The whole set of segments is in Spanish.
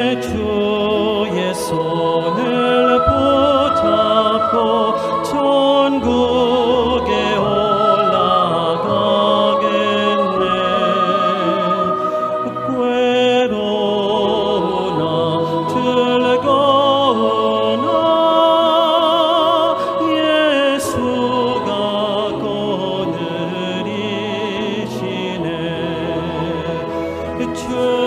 주의 손을 붙잡고 천국에 올라가겠네. 괴로우나 즐거우나 예수가 거느리시네. 주는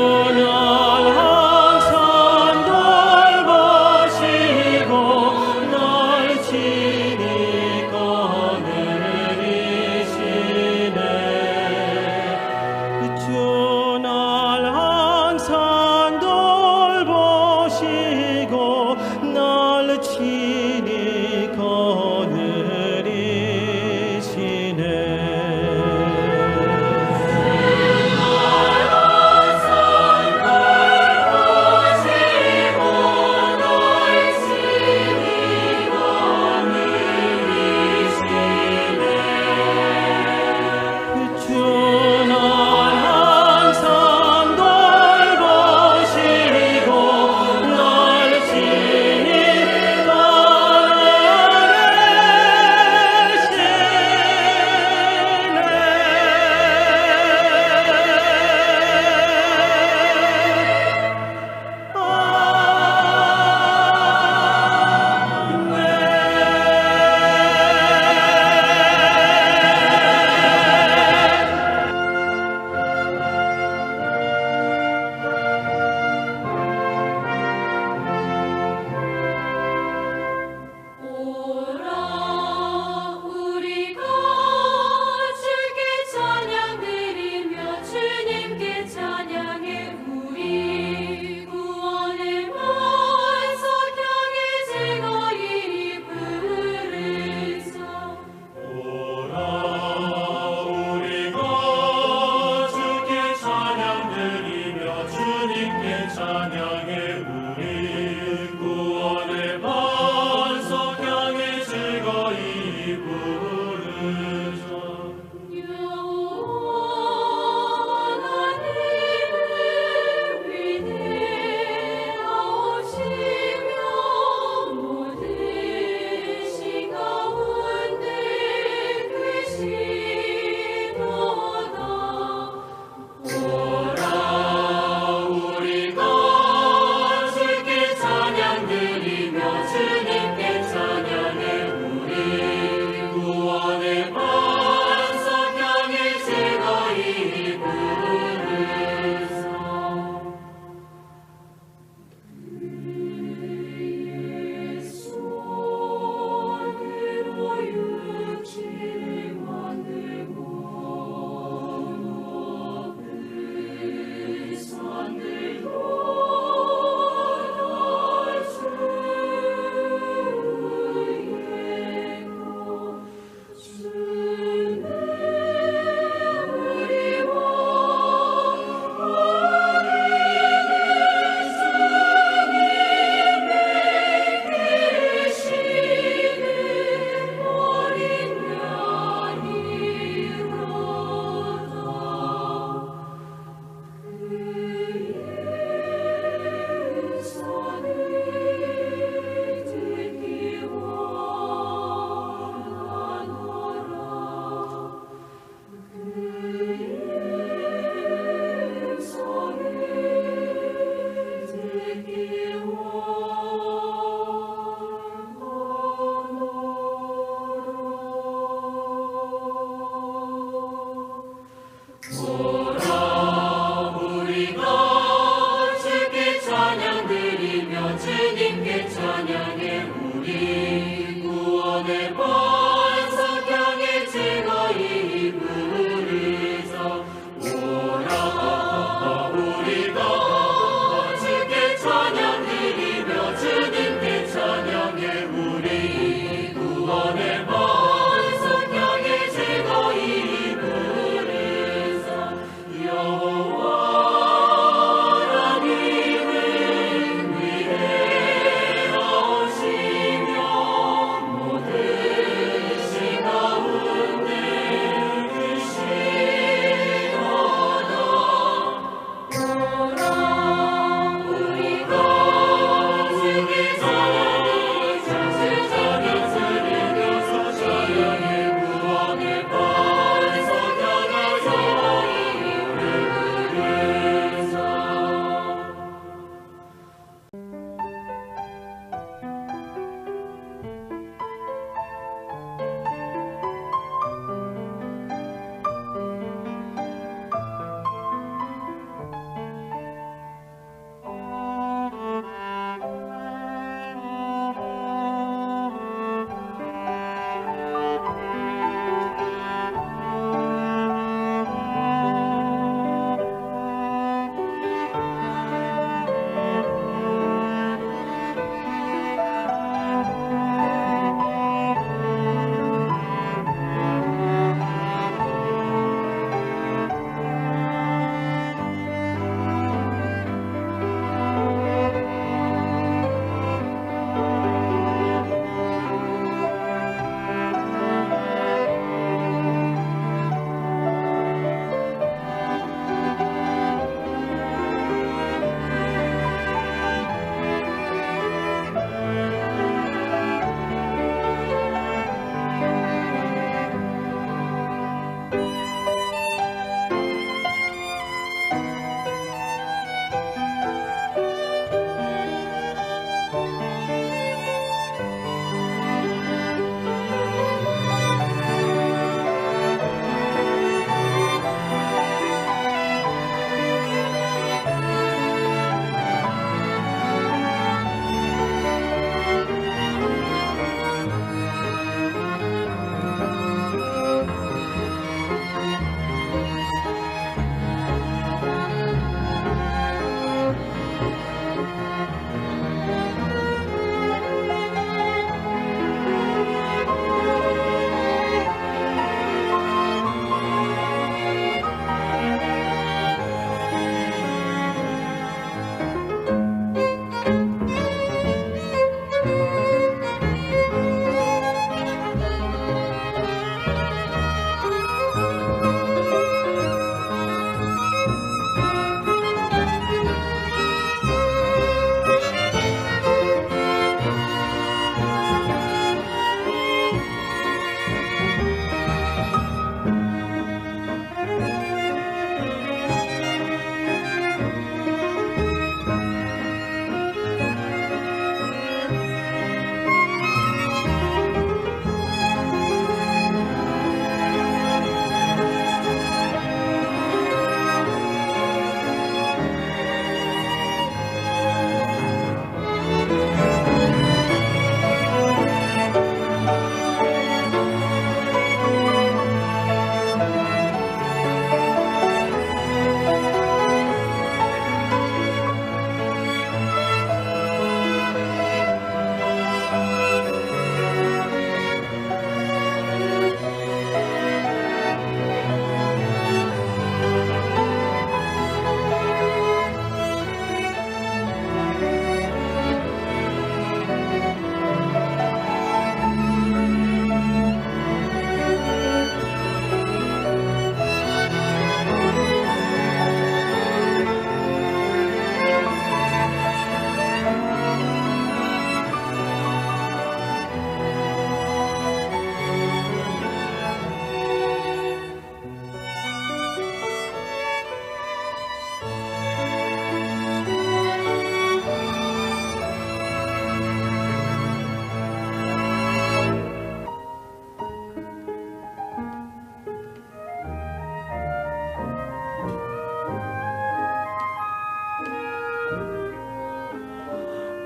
여호와 하나님을 위하여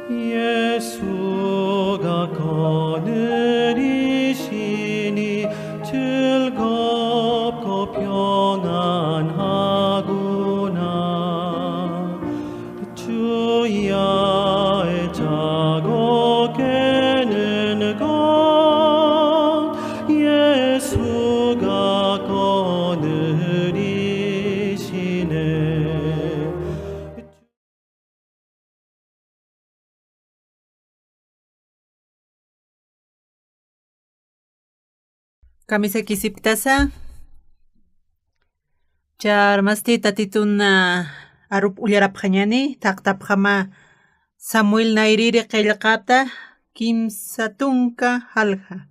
예수가 거느리시니 즐겁고 평안하구나. 주야의 자고 깨는 것 예수가 거느리시네. Kamisa kisiptasa charmasti tatituna arup ullarapqañani taqtapqama Samuel Nairiri qillqata kimsa tunka halqa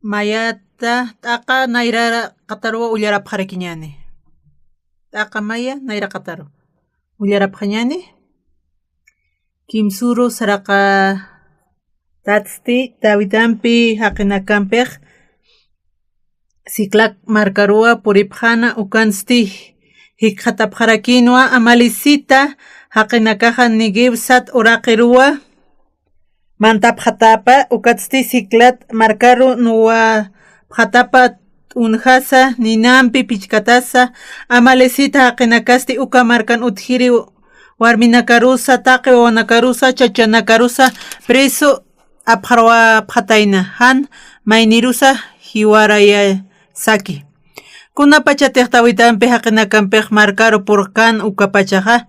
mayata t'aqa nayrara qatarwa ullarapqarakiñani t'aqa maya nayra qataru ullarapqañani kimsuru saraqa tatsti Davidanpi haqinakanpiq Siklak markarua puripqana ukansti hiqhatapqarakinwa amalisita haqinakaqa Nigibsat uraqirua mantapqhatapa ukatsti Siklat markaru nuwa pqhatapa unhasa ninampi pichkatasa amalisita haqinakasti uka markan uthiri warminakarusa taqi wawanakarusa chachanakarusa preso apqarwa pqhatayna han maynirusa hiwaraya saki kuna pachatiq Davidanpi haqinakanpiq markaru purqan uka pachaqa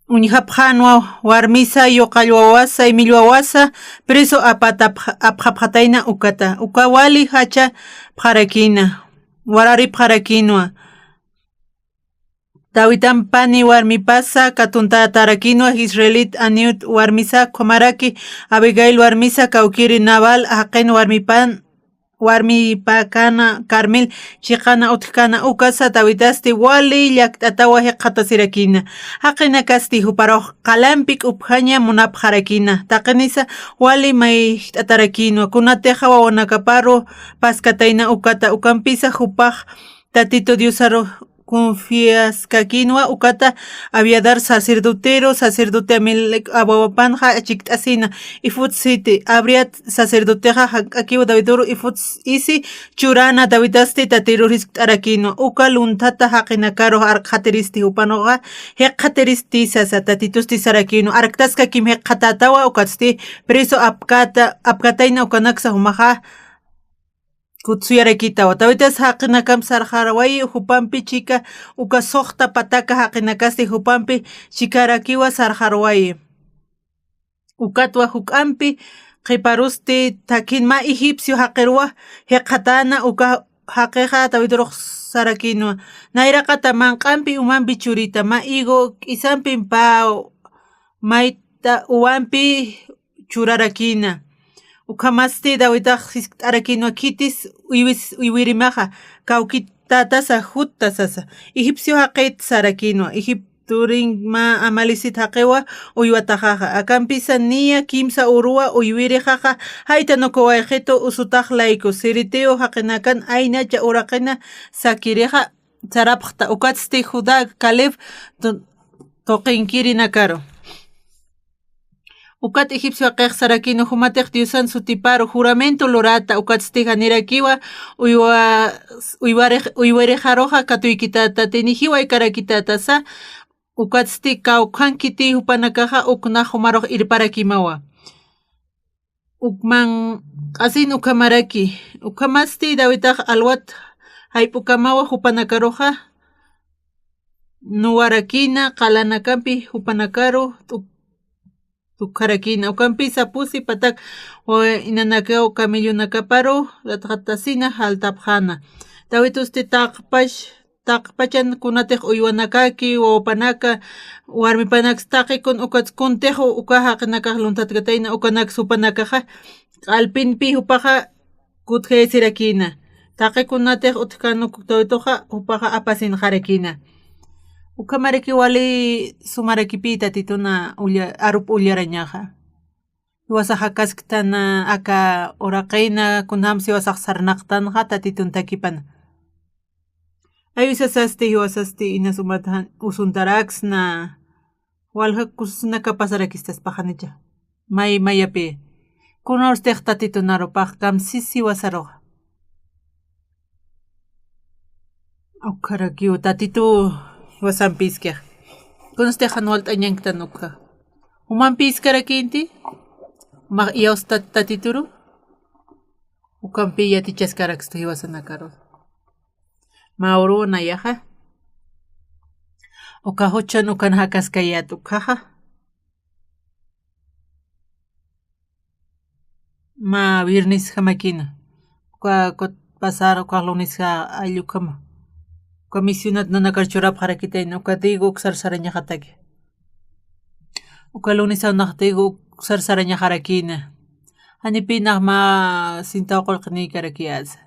uñhapqanwa warmisa yuqallwawasa millwawasa preso apqapqatayna ukata uka wali hacha pqarakina warari pqarakinwa Davidanpani warmipasa katunta tarakinwa Israelit aniut warmisa Komaraki Abigail warmisa Kawkiri Nabal haqin warmipakana Carmel chiqana utkana ukasa Davidasti wali llaqtatawa hiqhatasirakina haqinakasti huparoq qalampik uphaña munapqarakina taqinisa wali may t'atarakinwa kunatiqa wawanakaparu paskatayna ukata ukanpisa hupaq tatito Diosaro confiaskakinwa ukata aviadar sacerdote Amelec abawapanja achiktasina ifut siti abriat sacerdoteja hakiwa Davidoro ifut isi churana Davidasti tatiruris arakino uka luntata haqinakaro arqateristi upanoga heqateristi sasa tatitusti sarakino arktaska kim heqatatawa ukatsti preso apkatayna ukanaksa humaja kutsuyarakitawa tawitas haqinakam sarjaraway hupanpi chika uka soqta pataka haqinakasti hupanpi chikarakiwa sarjaraway ukatwa huk'anpi qiparusti takinma egipcio haqirwa heqatana uka haqiqa tawiduruq sarakinwa nayraqa tamanqanpi umanpi churita ma igo k'isanpi mayta uwanpi churarakina ukamasti Davidaq arakinwa kitis uywirimaqa kawkitatasa huttasasa egipcio haqit sarakinwa Egipturinma amalisit haqiwa uywatajaqa akampisa niya kimsa urua uywirijaqa hayta nukuwayqito usutaq layku siriteo haqinakan aynacha uraqina sakiriqa sarapqta ukatsti Judá Caleb toqinkiri nakaru ukat egipcio qeq sarakino humatiq Diosan sutiparu juramento lorata ukatstiqa nirakiwa uywarijaroqa katuykitata tinijiway karakitatasa ukatsti kawqankiti hupanakaqa ukna humaruq irparakimawa ukman q'asin ukamaraki ukamasti Davidaq alwat hayp'ukamawa hupanakaruqa nuwarakina qalanakanpi hupanakaru tukarakina ukampisa pusi patak inanakaw kamillunakaparu ratqatasina haltapqana Davidusti taqpachan kunatiq uywanakaki wawapanaka warmipanak taqikun ukatkuntiq uka haqinakaq luntatkatayna ukanak supanakaqa q'alpinpi hupaqa kutkaysirakina taqikunatiq utkanu Davidqa hupaqa apasinqarakina ukamariki wali sumarakipita tituna arup ullarañaqa Iwasaqa kaskitana aka uraqayna kunam siwasaq sarnaqtanqa tatitun takipana ayusasasti hiwasasti inasumatajan usuntaraksna walha kusnaka pasarakistas pajanicha mayapi kuna usted tatito naropaj kam sisi wasaroja ukarakiu tatitu wasampiskej kuna usted anual tañanktanuka umanpiskarakinti ma ios tatituru ukampi yatichaskaraksta iwasanakaro mauru nayaja ukahochan ukan hakaskayat ukaja ma viernes jamakina uka pasar uka lunes ayukama uka misionat nanakarchurap harakitaina uka digo uksar hataki uka lunes anaqtigo uksar harakina hanipinaq ma sintawqurqani karakiasa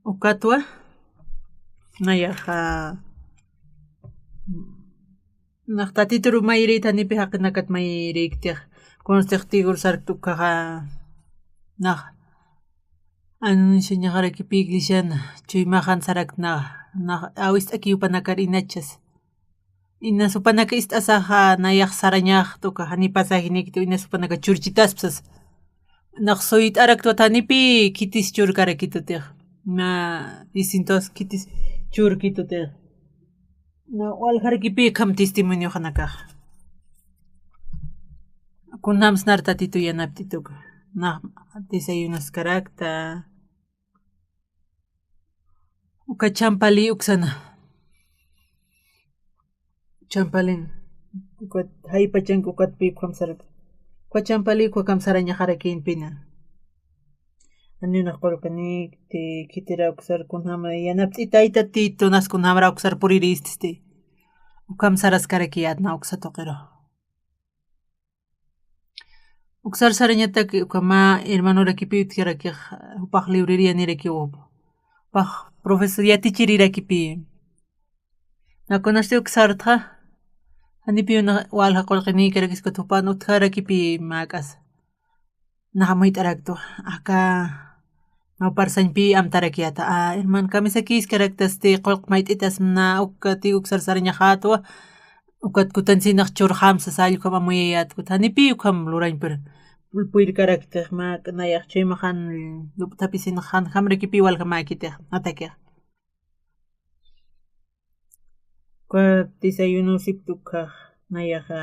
ukatwa nayaja naqtatituru mayrita hanipi haqinakat mayriktiq conseqtigur sartukaja naq anunciaña harakipi iglesiana chuymajan sarakna naq awis t'akiyupanakar inachas ina supanaka ist'asaja nayaq sarañaq tuka hanipasajiniki ina supanaka churchitaspasas naq suyit'araktuata hanipi kitis chur karakitutiq na distintos kitis chur kitutiq na walharkipi kam testimonio hanakaq kunams nartatitu yanaptituka naq desayunaskaraqta uka champali uksana champalin uka haypachanka ukatpi kamsarqa uka champali uka kamsaraña harakinpina aninaq qurqanikti kitira uksar kunama yanapti tayta tito naskunamra uksar puriristis ukamsaraskaraki atna uksa toqero uksar sarañataki uka ma hermanorakipi utqarakiq upaq librería niraki upaq profesor yatichirirakipi nakunashti uksartqa hanipi walha qurqinikarakisqa tupan utqarakipi mak'as naqa mayt'araktu aka Nauparsañpi amtarakiata hermano kamisakiskaractas qullq mayt'itas na ukati uksar saraña hatwa ukat kutansinaq churqamsas allqu amamuyayatkuta hanipi ukham lurañpira pulpuyrkaraktiq mak'nayaq chayma han luptapis hina hamrikipi walqa makitiq atakiq desayunusipti ukaq nayaqa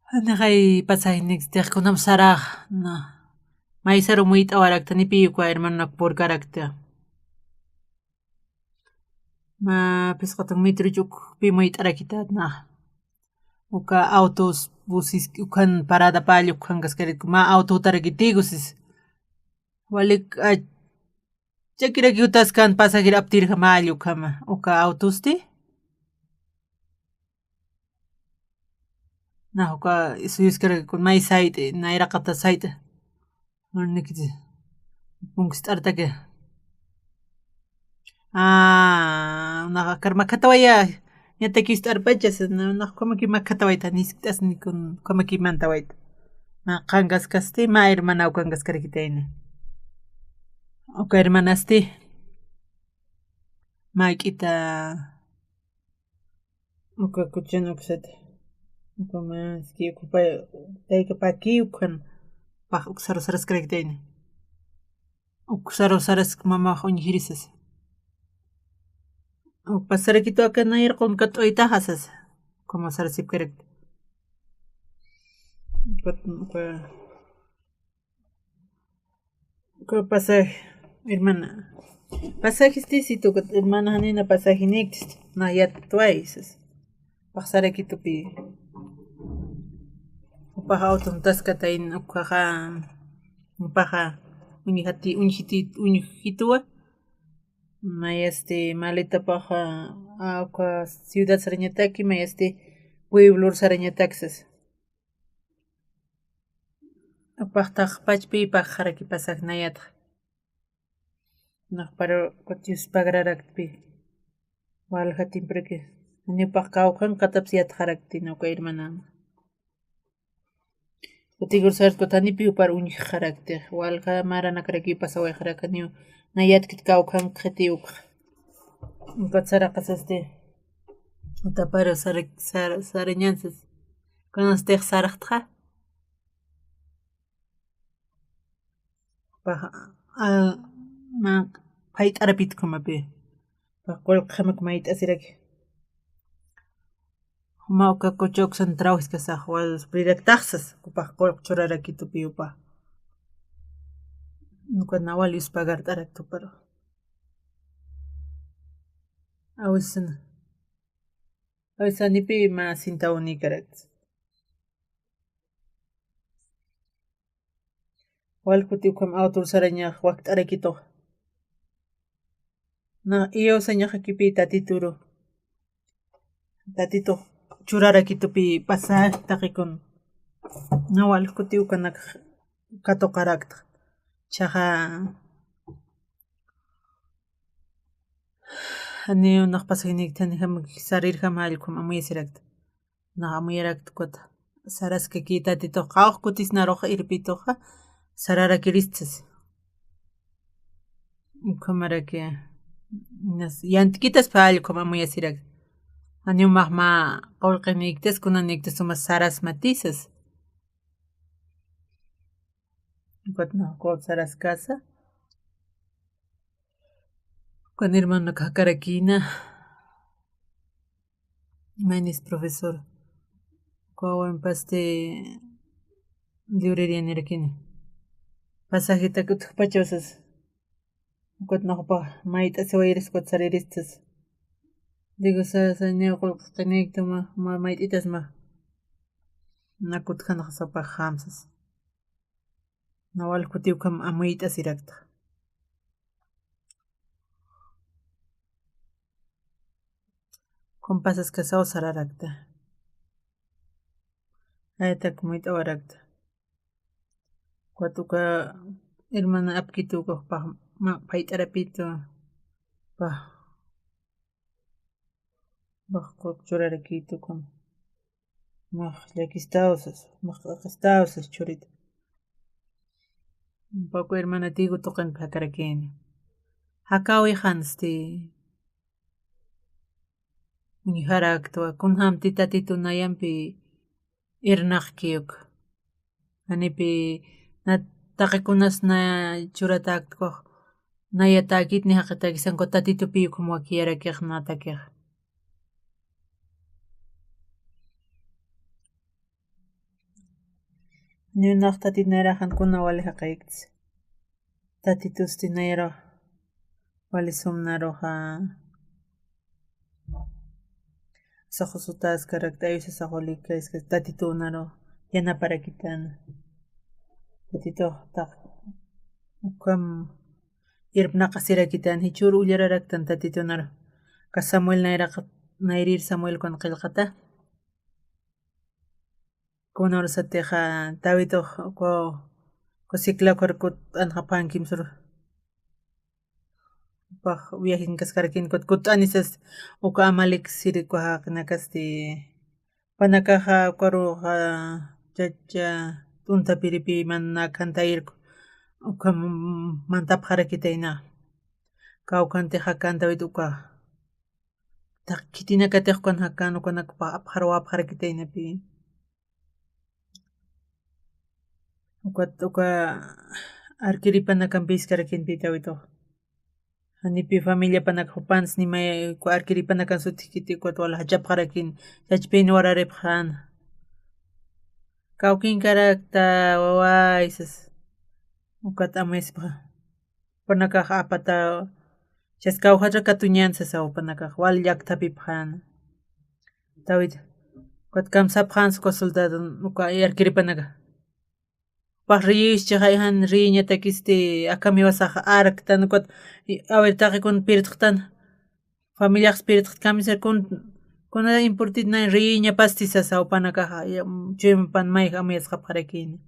Hanaqay pasaynikstikkunaman saraq na maysaru muyt'awaraqta hanipi uka hermanonak purkarakta ma pisqatan metruchu ukpi muyt'arakita na uka autos buses ukan parada pallu kankaskarayku ma autotarakit tigusis walik chakiraki utasqan pasajero aptirqa mallu kama uka autosti na uka suyuskaraka may sayta nayraqata sayta nikiti punkistartaka naqa karmakatawaya ñatakis arpachas na kamaki makatawayta nisiktas nikun kamakimanta wayta na qankasqasti ma hermanaw kankaskarikitayna uka hermanasti mayk'ita uka kuchana uksata uka maski uka tayka paki ukan paq uksaro saraskarikitayna uksaro sarask mamaqa uñihirisas pasarakituaka nayarqa unka t'uyta hasas como sarasipkarakta uka pasaj hermana pasajistis tuka hermana hanina pasajiniktis na yatwaysas paqsarakitupi upaq auton taskatayna ukaqa upaqa uñijituwa mayasti maletapaqa uka ciudad sarañataki mayasti pueblo sarañataksas upaqtaq pachpipaq qaraki pasaqnayataq naqpara kutius pagrarakpi walqa timpraki ñuqpaq kawqanqa qatapas yataqarakti ñuqa hermanaman Kutigur sars kotani piu par un karakter. Walka marana karaki pasawa karakaniu. Nayat kit kaukam khetiuk. Kotsara kasaste. Utaparo sarañanzas. Conasteg sarajtra. Pa al ma pait arapit kumape. Pa kol khamak mait asirak. Mauka kochok centraus que sa wal directaxas kupa kol choraraki tu piupa. Nunca nawalius pagar tarak tu pero. Awisani pi ma sinta unikarak. Wal kuti kam autor saraña wakt arakito. Na iyo saña hakipi tatituro. Tatito churarakito pi pasar takikon. Na wal kuti ukanak kato karakta. Chaha ani unak pasahinik tani ham sarir ham halkum amuy sirakta. Na amuy rakt kota. Saras que kita tito qawq kutis naroja irpitoja sarara kiristas. Kamara que yantikitas pa halkum amuy sirak. Ani umaqma qawlqiniktas kunaniktas umas saras matizas. Kotna kot saras casa. Con hermano kakarakina. Manis profesor. Kawan paste librería nirakini. Pasajita kutuk pachosas. Kotna pa maita se vairis kot sariristas. Digo sa neo qolqinikta ma maititas ma. Nakut khanaq sapa khamsas. Nawal kutiu kam amuita sirakta. Compasas casao sararakta. Aytak muita warakta. Kuatuka hermana apkituko pa ma paitarapito pa bajkok churarakito con maj lakistausas churita. Un poco hermana tigo tocan pakarakeni. Hakawi hansti Niharaktua kunham titatitu nayampi irnaqkiyuk. Anipi na taqikunas na churatakko nayatakit ni haqitakisan ko tatitu piyu como akiyarakik natakik. Niunaq tatinarajan kuna wali haqayiktis. Tatitus tinayro wali sumnaroja Sajosutas karakteristas sajolika es que tatito naro yana para quitan tatito tak ukam irpnaqa sira quitan hichur ullararaktan tatito naro ka Samuel nairir Samuel con qillqata kunor sateja tawito ko sikla korkut anqapan kimsur Paj viajen kaskarkin kut anisas uka amalik sirikuha nakasti panakaja karuja chacha tunta piripi mana kantairku uka mantap harakitaina kaukante hakanta uka takitina katejkon hakan uka nakpa apharwa harakitaina pi uka arkiripana kampis karakin pitawito Anipi familia panak hupans ni may ko arkiri panakan sutikiti ko wala hachap harakin chachpin wararephan Kaukin karakta wawaisas ukat amespa panakaj apata chaskaw hatra katuñansas aw panakaj wal llaqtapi phan Tawit kot kamsaphan ko soldado uka arkiri panaka Parrish chaqayhan riñatakisti akami wasaq arktan kot a ver taqikun pirtqtan familia pirtqt kamisar kuna importit na riña pastisas aw panakaja chuyman may amayas qapqarakini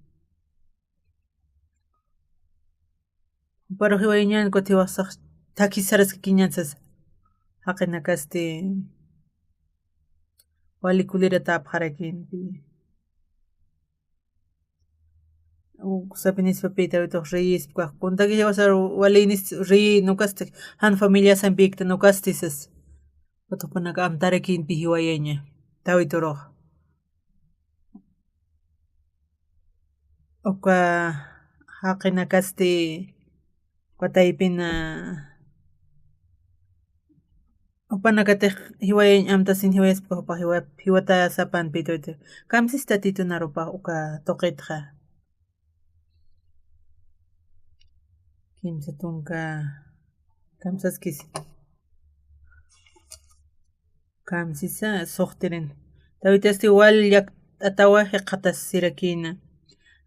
Pero hiwayñan kuti wasaq takisaras kiñansas haqina kasti walikulirata apqarakini sapinis papita wito reyes kwa kunta que llevas a walinis rey no caste han familia san picta no castisas wato panaka amtare kin pihiwayeña tawitoro oka haqina kasti kwataypina opanakatej hiwayeñ amta sin hiwayas pa hiwata sapan pitoito kamsista titunaropa oka toqitqa kimsa tunka kamsaskis kamsisa soqtirin tawitasti walyak atawa hiqatas sirakina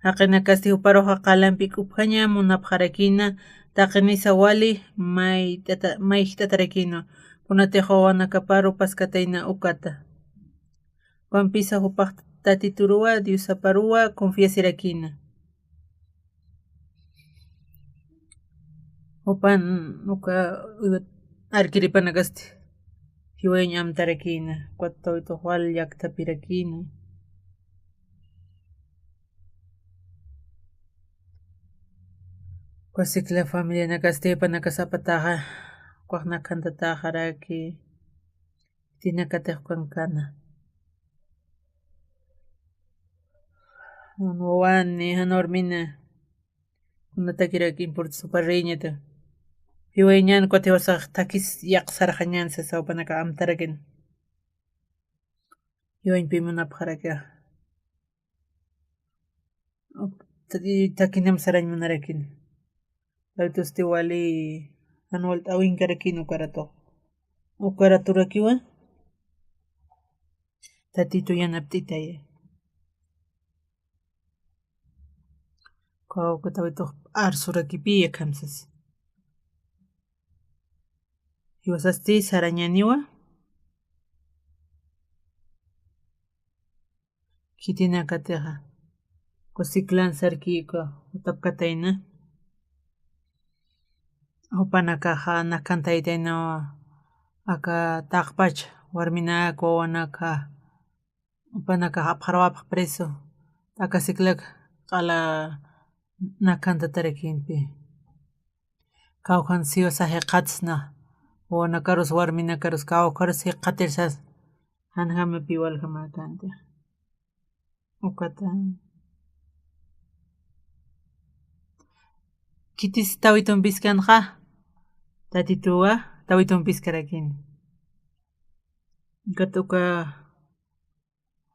haqina kasti uparoqa qalanpi uphaña munapqarakina taqinisa wali may hitatarikino kunatejo wanakaparu paskatayna ukata pampisa upaq tatituruwa diusaparuwa confiasirakina upan uka arkiripana kasti hiwayeñ amtarakina kwatawito wal llaqtapirakina Kwasikla familia nakastepana nakasapataqa waqna kantataqa raki tinakatej kankana wawani hanormina kunatakiraki importa suparriñata hiwayeñan kuatiwasaq takis llaqsarqa ñansa sawpanaka amtarakin hiwañpi munapaqaraka takinam sarañ munarakin Tawitusti wali anual awinkarakina ukaraturakiwan tatitu yanaptitaya kawka tawituq arsurakipiya kamsas hiwasasti sarañaniwa kitinakatiqa kusiklan sarkika utapkatayna upanakaqa nakantaytayna aka taqpacha warminaka wawanaka upanaka apqharawapaq preso akasiklaka qala nakantatarekinpi kawjan siwasa hiqatisna wawanakarus warminakarus kawkarus hiqatirsas hanhamapi walhama kanti ukata kitis tawitunpis kanqa tatituwa tawitunpis karakini katuka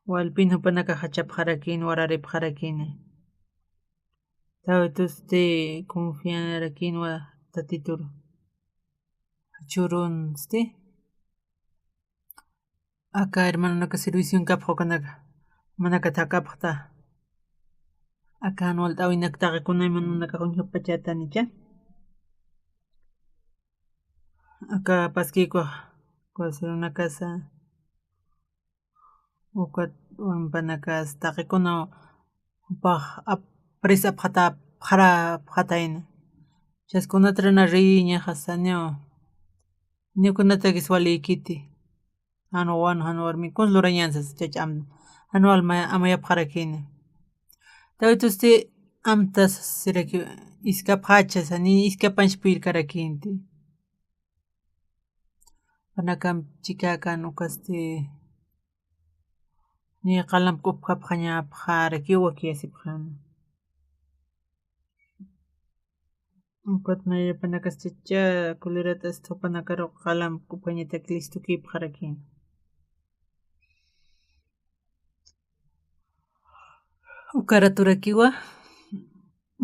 walpin upanaka hachapqarakini wararipqarakini tawitusti confiarakinwa tatituru churunsti aka hermanonaka servicion kapaq ukanaka manaka thakapaqta aka anual t'awinaktaqa kunayman munaka huñupachantanicha aka paskikuq Barcelona casa uka panakas taqikuna upaq presa phatayna chaskunata rina riña hasanña ñukunatakish waliykiti hanu wanu hanu warmi kunslurañansas chacha anual amayapqarakini tawitusti amtas siraki iskapaqachas ni iskapanchik puyarkarakinti panakanchikaka nukasti ni qalanpi uphapiq ñapaqarakiwa kiyasipaqana ukatna panakas chacha kuleratas thupanakaruq qalanpi uphañataki listo kiypaqarakini ukaraturakiwa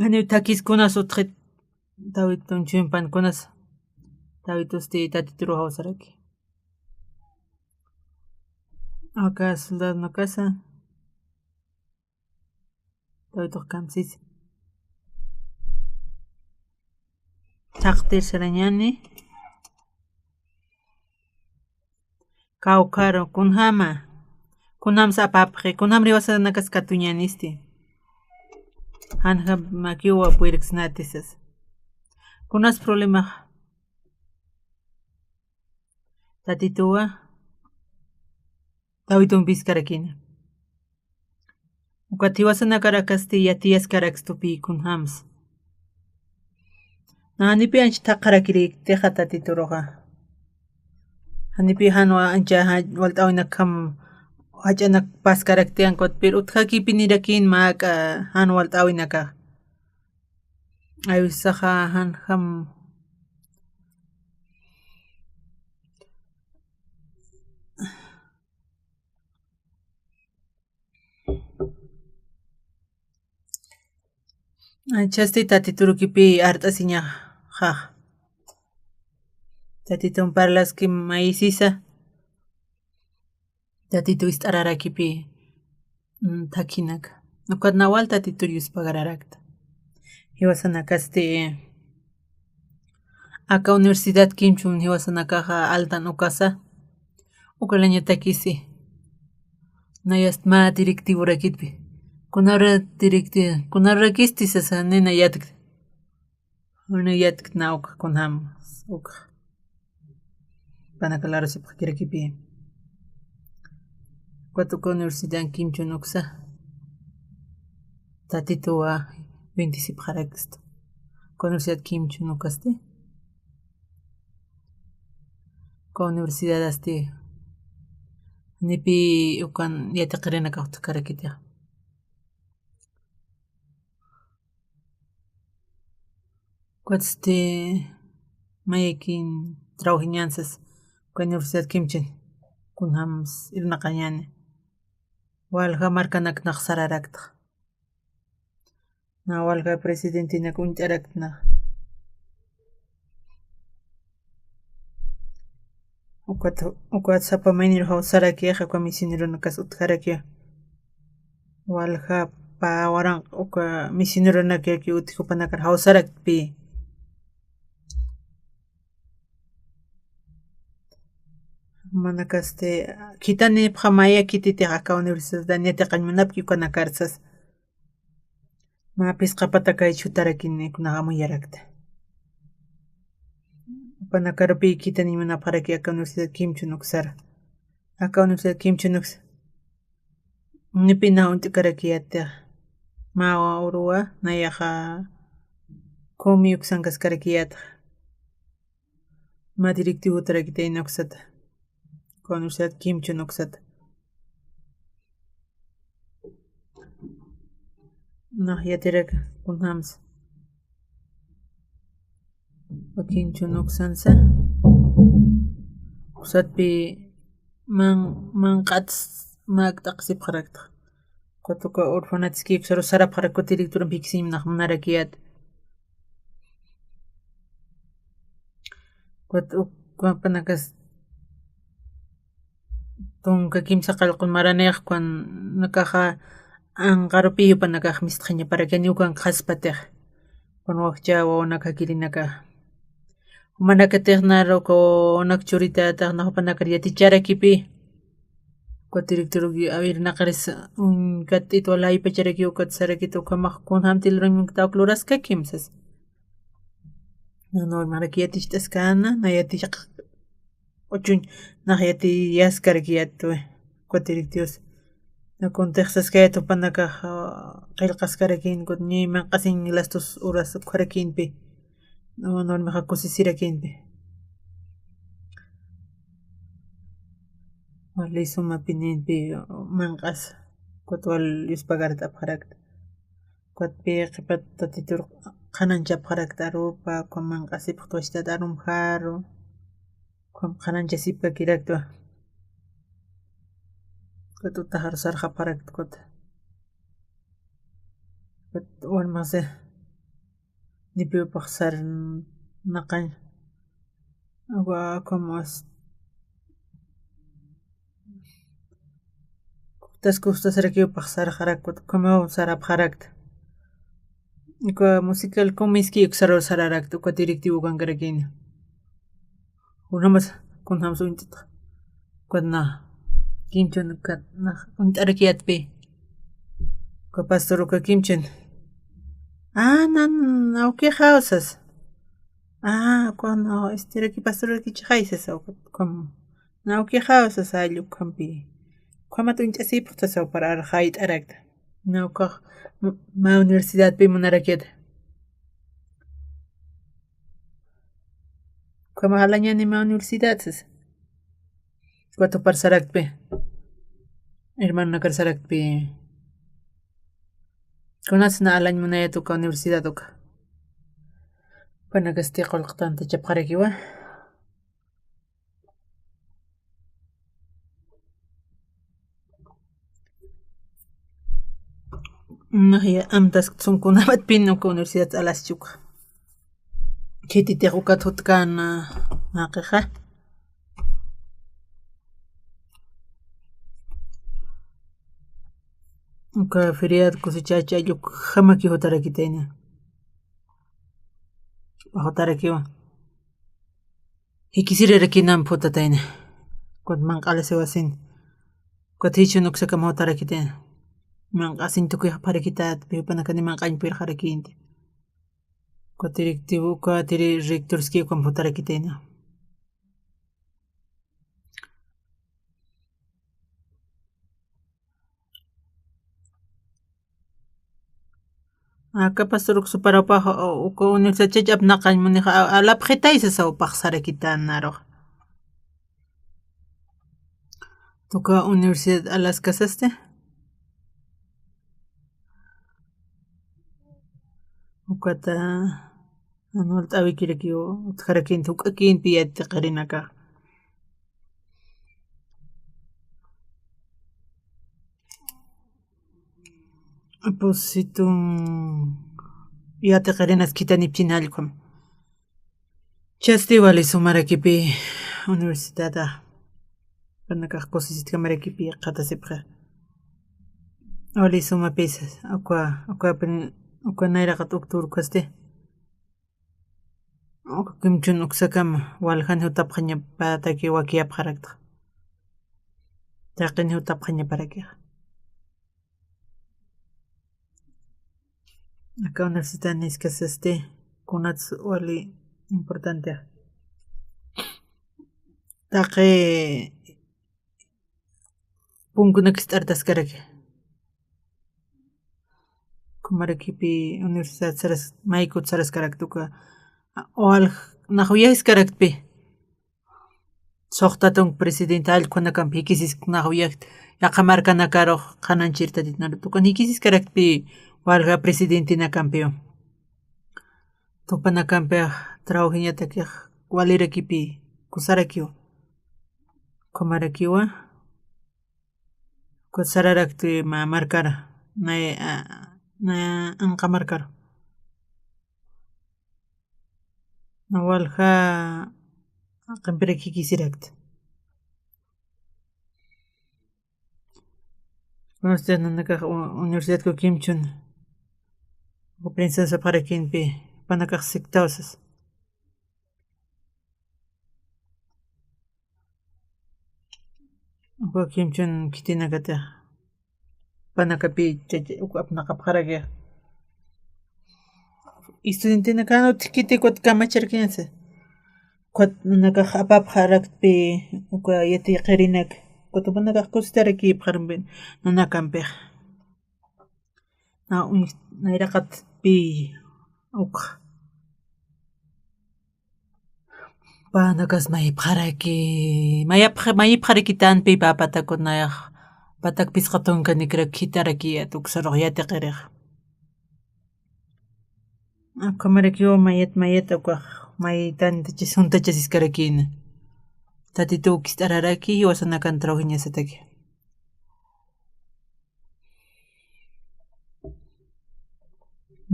ani takiskunas utqit tawitun chimpankunas tawitusti tatituru hawsaraki aka soldado casa tawituq kamsisa taqtirsarañani kawkaru kunhama kunhamsa apapqi kunham riwasanakas katuñanisti hanqa makiwa puyriqsinatisas kunas problema tatituwa tawitunpis karakina Ukatiwasana karakasti yatias karakstupi kunhams. Hanipi ancha taqarakiri teja tatituroqa. Hanipi hanwa ancha walt'awina kam hach'anak paskaraktian kot pero utqakipi nirakin maka han walt'awina kaq. Ayusaqa han ham Chasti tatiturukipi hart'asiña qaq. Tatitun parlaski maysisa. Tatitu ist'ararakipi thakinaka. Nuqa nawal tatiturius pagararakta. Hiwasana kasti Aka Universidad Kimchun hiwasanakaqa altan ukasa. Ukalañatakisi. Nayas ma directivo rakitpi. Kunara directive kunarakisti sasa nena yatik. Una yatik na uka kunham uka. Panakalaro sipakirakipi. Kuatuka Universidad Kimchun uksa. Tatituwa 25 harakista. Universidad Kimchun ukaste. Universidad asti nipi ukan yatiqirina kaqta karakitya. Kuatste mayakin trabajiñansas Universidad Kimchin kunhams irnaqañani. Walqa markanak naqsararakta. Na walqa presidentina kunch'arakna. Uka sapamaynir hawsarakiqa misionero kas utqarakiya. Walqa pawaran uka misionero nakaki utikupanakar hawsarakpi. Mana kaste kitani phamaya kititiqa aka universidad ñatiqa manapki ukanakarsas. Mapis qapata kay chutarakini kunaqa muyarakta. Panakarpi kitani mana paraki aka Universidad Kimchun uksara. Aka Universidad Kimchun uks. Nipina untikaraki ma uruwa nayaqa kumi uksankas karakiyata. Ma directivo tarakita inuksata. Universidad Kimchun uksata. Nah yatiraka kunhams. Kimchun uksansa. Uksatpi man qats maqtaqsip qarakta. Kutuka orfanatiski uksaro sarap qarakut director piksim nah munarakiyat. Panakas tunka kimsa qalqun maranayaq kwan nakaqa anqarupi panakaq mistqaña para que ñukan qhaspatiq kwan waqcha wawanaka kirinaka manakatiqna roko onak churita taqna panakar yaticharakipi kwa director awir naqaris katit wala aypacharaki ukat sarakita ukamaq kunhamtil runta ukluraska kimsas no maraki yatichtaskana na yatichaq ochun naqyati yaskarkiyatu kwa directors na contextaskayatu panaka qillqaskarakin ni manqasin las 2 horas qarakinpi no maqa kusisirakinpi wali suma pininpi manqas kutwal yuspagarta apqarakta kuatpi qipata titur qanancha apqarakta arupa kwa manqasipaq tuwashtata arumharu kwa qanancha sipka kirakta kututa harsarqa apqarakta kuta warmaqsi nipiupaq sar naqaña agua como es kustasarakiupaq sarqarakut como sarapqarakta ikwa musical kumiski uksaro sararakta ukwa directivo kankarakini unamas kunhamas untita kuatna Kimchun na unt'arakiyatpi kwa pastor uka Kimchun nawkiqa usas cuando raki pastor rakichiqaysas como nawkiqa usas ayllu kampi qamata unch'asipaq tasaw para hayt'arakta Ñawkaq ma universidadpi munarakyata. Kamahalañani ma universidades. Cuatro parsarakpi. Hermano karsarakpi. Kunasna alañ munayatuka universidaduka. Panakasti qolqtanta chapqarakiwa. Nahya amtas sunkunamat pinuka universidad alaschuka. Chititiq ukat hutkana naqiqa. Uka feriado cosechacha ayuk hamaki hutarakitayna. Hutarakiwa. Hikisirirakinan putatayna. Kut manq'alasi wasin. Kut hichu nuksakama hutarakitayna. Manq'asin tukuyaq parakitata pipanakani manq'añpi qharakinti. Kut directivuka rectorskiwan hutarakitayna. Kapas suruk suparawpaq uka universidad chaych'ap muniqa alapqitaysa sawpaq sarakitanaraq. Tuka Universidad Alaskasaste. Ukata anual t'awikirakiwa utqharakinta huk'akinpi yatiqarinaka. Apositun yatiqarinas kitanipchina allqum. Chasti wali sumarakipi universidada panakaq kusisita kamarakipi qatasipqa. Wali sumapis uka nayraqa octubre kaste. Uka kimchun uksakama waljani hutapqaña pataki wakiyapqaraqta. Taqini hutapqaña parakiq. Acá universidad niskasaste kunats wali importante. Taqi punkunakis t'artaskaraki. Kumarakipi universidad saras maykut saraskaraqtuka nahuyaskaraqpi soqtatun presidente allqunakampi hikisis nahuyaqta yaqamarkanakaruq qananchirtatita narutuka hikisiskaraqpi walqa presidentina kampiwan. Tupanakampiq trabajañatakiq walirakipi kusarakiwa. Kumarakiwa kusararakti markara anqa markara. Walqa qampiraq hikisirakta. Usted nanakaq universidadku kimchun princesa parakinpi panakaq sectawsas. Kimchun kitinakatiq panakapi apnaqapqarakiq. Estudiantina kanutik kitikut kamacharkansi. Kut nanakaq apapqaraqpi uka yatiqarinaka. Kutupanakaq kusitarakipqarinpi nanakampiq. Nayraqatpi uka panakas mayipqharakitanpi papatakunayaq patak pisqatunka nikraq hitarakiyat uksaruq yatiqiriq. Kamarakiwa mayata ukaq maytanta suntachasisqarakina. Tatituykis t'araraki wasanakan trabajañasataki.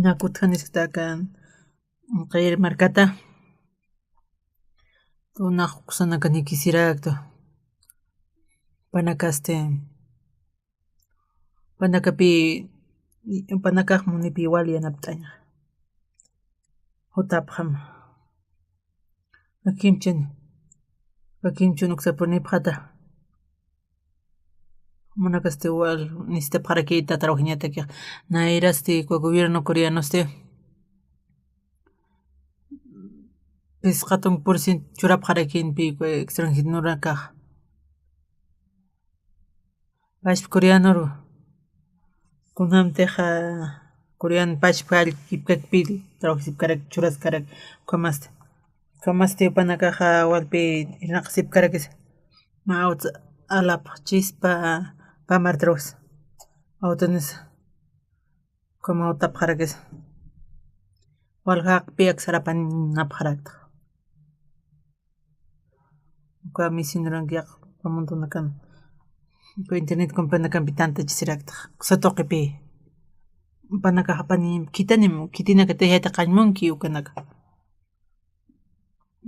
Nakutqanisqtaqa qay markata tunaq uqsanakani hikisiraktu. Panakapi panakaq munipi wali yanapt'aña. Hutapqama. Kimchun uksapurniphata. Manakaste nisitapqarakiyta trabajañatakiq nayrasti gobierno coreanoste pisqatun % churapqarakinpi extranjeronakaq. Ashpi coreanoro kunamteja Korean pachpal kipkakpil trabajar churascarak kamaste panakaja walpi naqsipkarakis maut alap chispa pamartros autones como tapjarakis walhaq piak sarapan napjarak kwa misinrangiaq pamontonakan ko internet companakan pitanta chisirakta satoqipi panaka hapani kitinaka tayata qañmunki ukanaka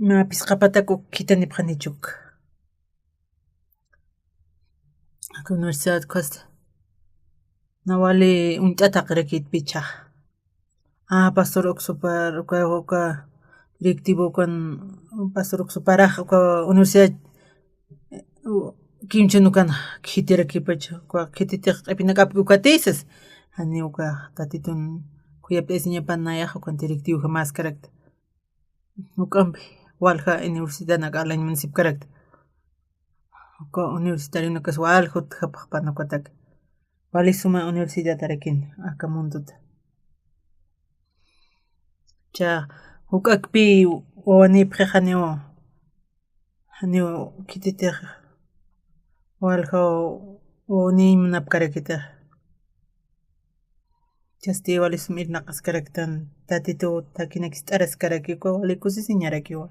mapis qapataku kitani pqanichuk ako universidad costa nawali unt'ata qirakit pichaq pastor super uka directivo kan pastor superaj uka universidad kimchunu kan kitirakipachu kwa kititiq q'ipinakapi ukatisas hani uka tatitun kuyapi enseñapanayaq ukan directivo jamás karakta ukampi walja universidad naq'alañ municipio karakta uka universitario nakas waljut hapaq panakutaka wali suma universidad arakin aka munduta cha huk'akpi wawanipaq haniw kititiq walja wawaniymanta karakita chasti wali suma irnaqas karaktan tatitu takinakis t'aras karakiku wali kusisi ñarakiwan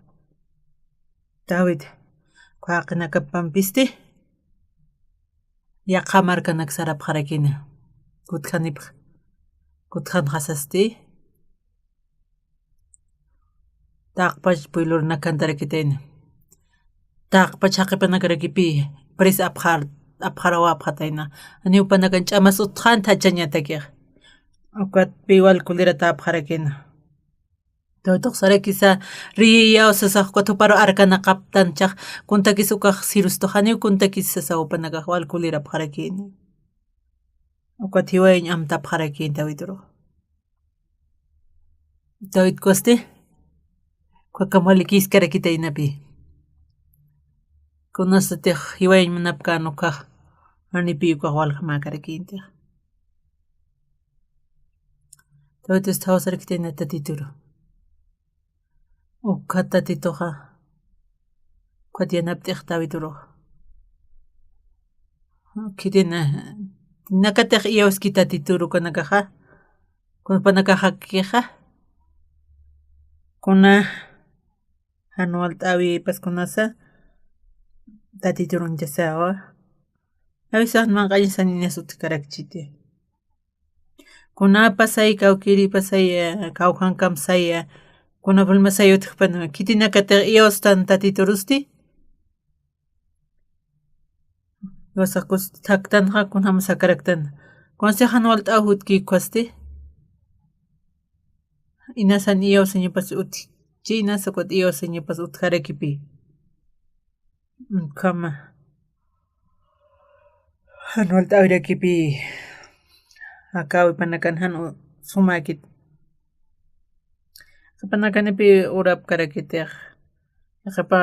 tawit qaqinakapampisti yaqa markanak sarap qarakina kutqanipaq kutqan qasasti taqpach puylurna kantarakitayna taqpach haqipanakaraykipi presa apqarawapqatayna aniw panakan ch'amas utqanta chañatakiq ukapi walkulirata apqarakina tawtuq sarakisa riyaw sasaq qatuparo arkana qaptanchaq kuntakis ukaq sirusto haniw kuntakis sasa upanakaq walkulira apqarakini uka thiwayañ amta apqarakin tawituru tawit coste kwakamali kiskarakitaynapi kunasatiq hiwayañ munapkan ukaq anipi ukaq walqa makarakintaq tawitas thawsarakitayna tatituru uka tatituqa kuatiyanaptiq tawituruq kitina nakatiq iyawski tatituru kanakaqa panakajakiqa kuna Anual t'awi paskunasa tatiturun chasawa awisaq manqañasa niña suti karakchiti kuna pasay kawkiri pasay kawqankam saya kuna pulmasayutik pana kitinakatiq iyawstan tatiturusti wasaqkus thaktanqa kunaman sakaraktan consejo anual t'aw hutki kwasti inasan iyawsañapas uti china sokot iyawsañapas utqarakipi kama anual t'awirakipi akawi panakan hanu sumakit panakanipi urap karakitiq qapa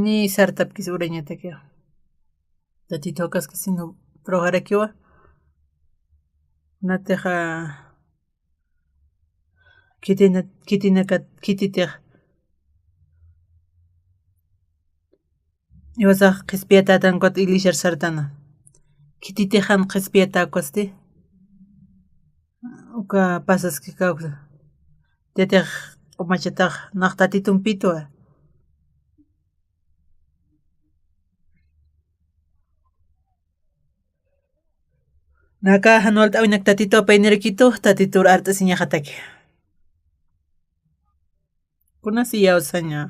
ni sartapkis urañatakiq tatito kasqa sino trabajarakiwa natiqa kititiq iwasaq qhispiyatatan kutin ilishar sartana kititiqan qhispiyata costi uka pasaski kawsa titiq q'umachataq naq tatitun pitwa naka anual t'awinak tatito paynirikitu tatitur art'asiñaqataki kunasi yawsaña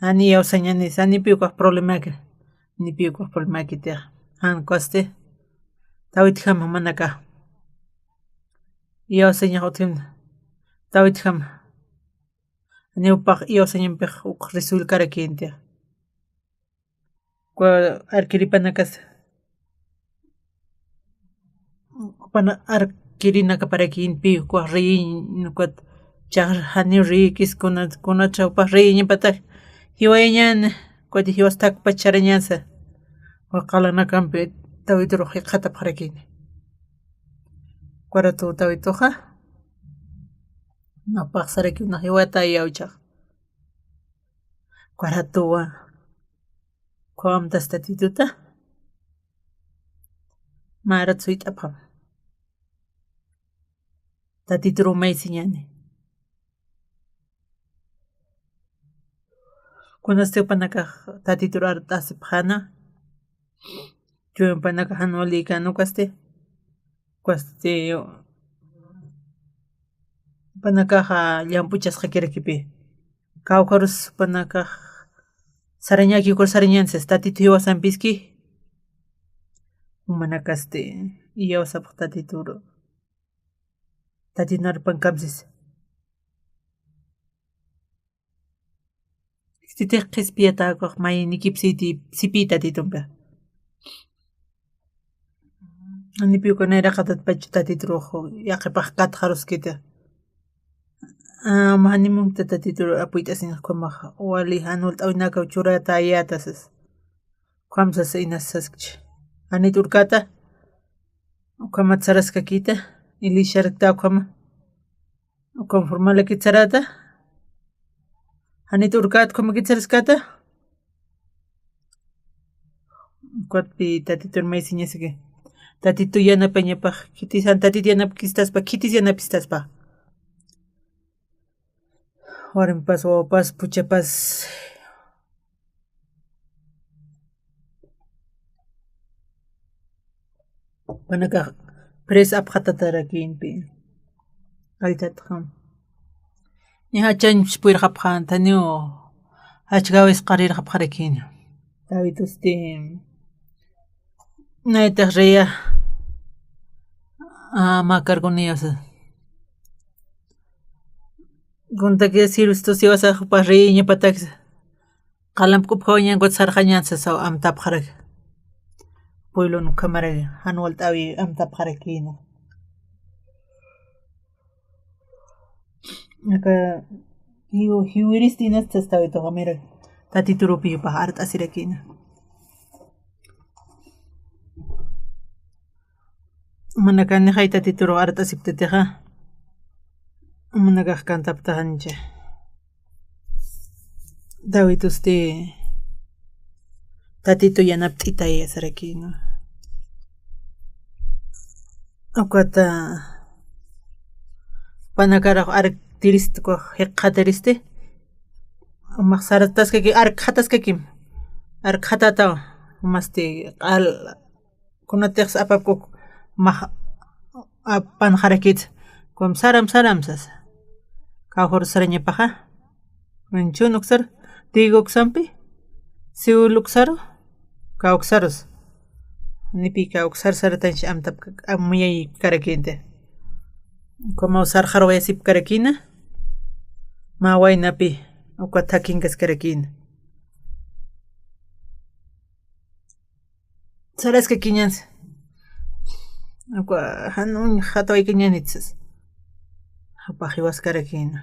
ani yawsañanis anipi ukaq problemaki nipi ukaq problemakitiq costi tawit hama manaka yawsañaq uthimna tawit hama aniwpaq yawsañanpiq ukaq risulkarakintiq kwa arkiripanakas pana arkirinaparakimpi ukaq riy nukat chaq haniw riykiskuna kunachawpaq riyñapataq hiwayañana kutin hiwastakpa charañasa waqalanakanpi tawituruq hiqata apaqarakini Kwaratu tawituqa napaqsarayku hiwata yawchaq kwaratuwa qhawamtas tatituta maratsu it'apam tatitu rumaysi ñani kunasqhipanakaq tatituru art'asip hana chuyunpanaka hanwali kanukaste kwaste panakaqa llampuchasqa kirakipi kawqarus panakaq sarañakikur sarañanchis tatitu hiwasanpiski manakaste yawsapaq tatituru tatinarpan kamsis Sitiq qispiyata akuq maynikip sipi tatitunqa Anipiuqa nayraqa pachu tatituruq yaqipaq katqaruskita hanimunta tatituru apuyta sinqkumaq wali hanul t'awinakaw churata ayatasas qhamsas inasascha Anit urkata uqhamat sarasqa kita ilisharta uqhama conformalaki sarata Anit urkata uqhama sarasqata uqhapi tatituru maysi ñasqa tatitu yanapañapaq kitisan tatitu yanapakistaspa kitis yanapistaspa warmipas wawapas puchapas panakaq presa apqatataraqinpi kaytatqa ña hachanchis puyarqapqa taniu achka vez qarirqapqarakini Davidustin naytaq riya makarkuniyas Guntaki sirvisto siwasaqpas riy ñapataqa qalampuqa wañankuta sarqañansas amtapaqraq puylunu kamaray hanwal t'awi amtapaqrakini Aka hiwiristi hinastas tawituqa mira tatiturupi yupaq art'asirakini Manaka nihay tatituru art'asiptitiqa manakaq kantaptaqancha Davidusti tatitu yanap t'itayasaraykini uqata panakaraq arqtiristikuq hiq'atiriste umaq saratasqaki arqhatasqakim arqhatata masti q'al kunatiqs apakuq apanqarakita kunan saramsas kawqurus sarañapaqa chun uqsar tigu uqsanpi siul uqsaru kawqsarus nipika uqsar saratanchis amuyay karakinta como sarqarwayasip karakina ma waynapi uqa thakinkas karakina sarasqa kiñansi uqa hanun hatawaykañanichis apaq hiwaskarakina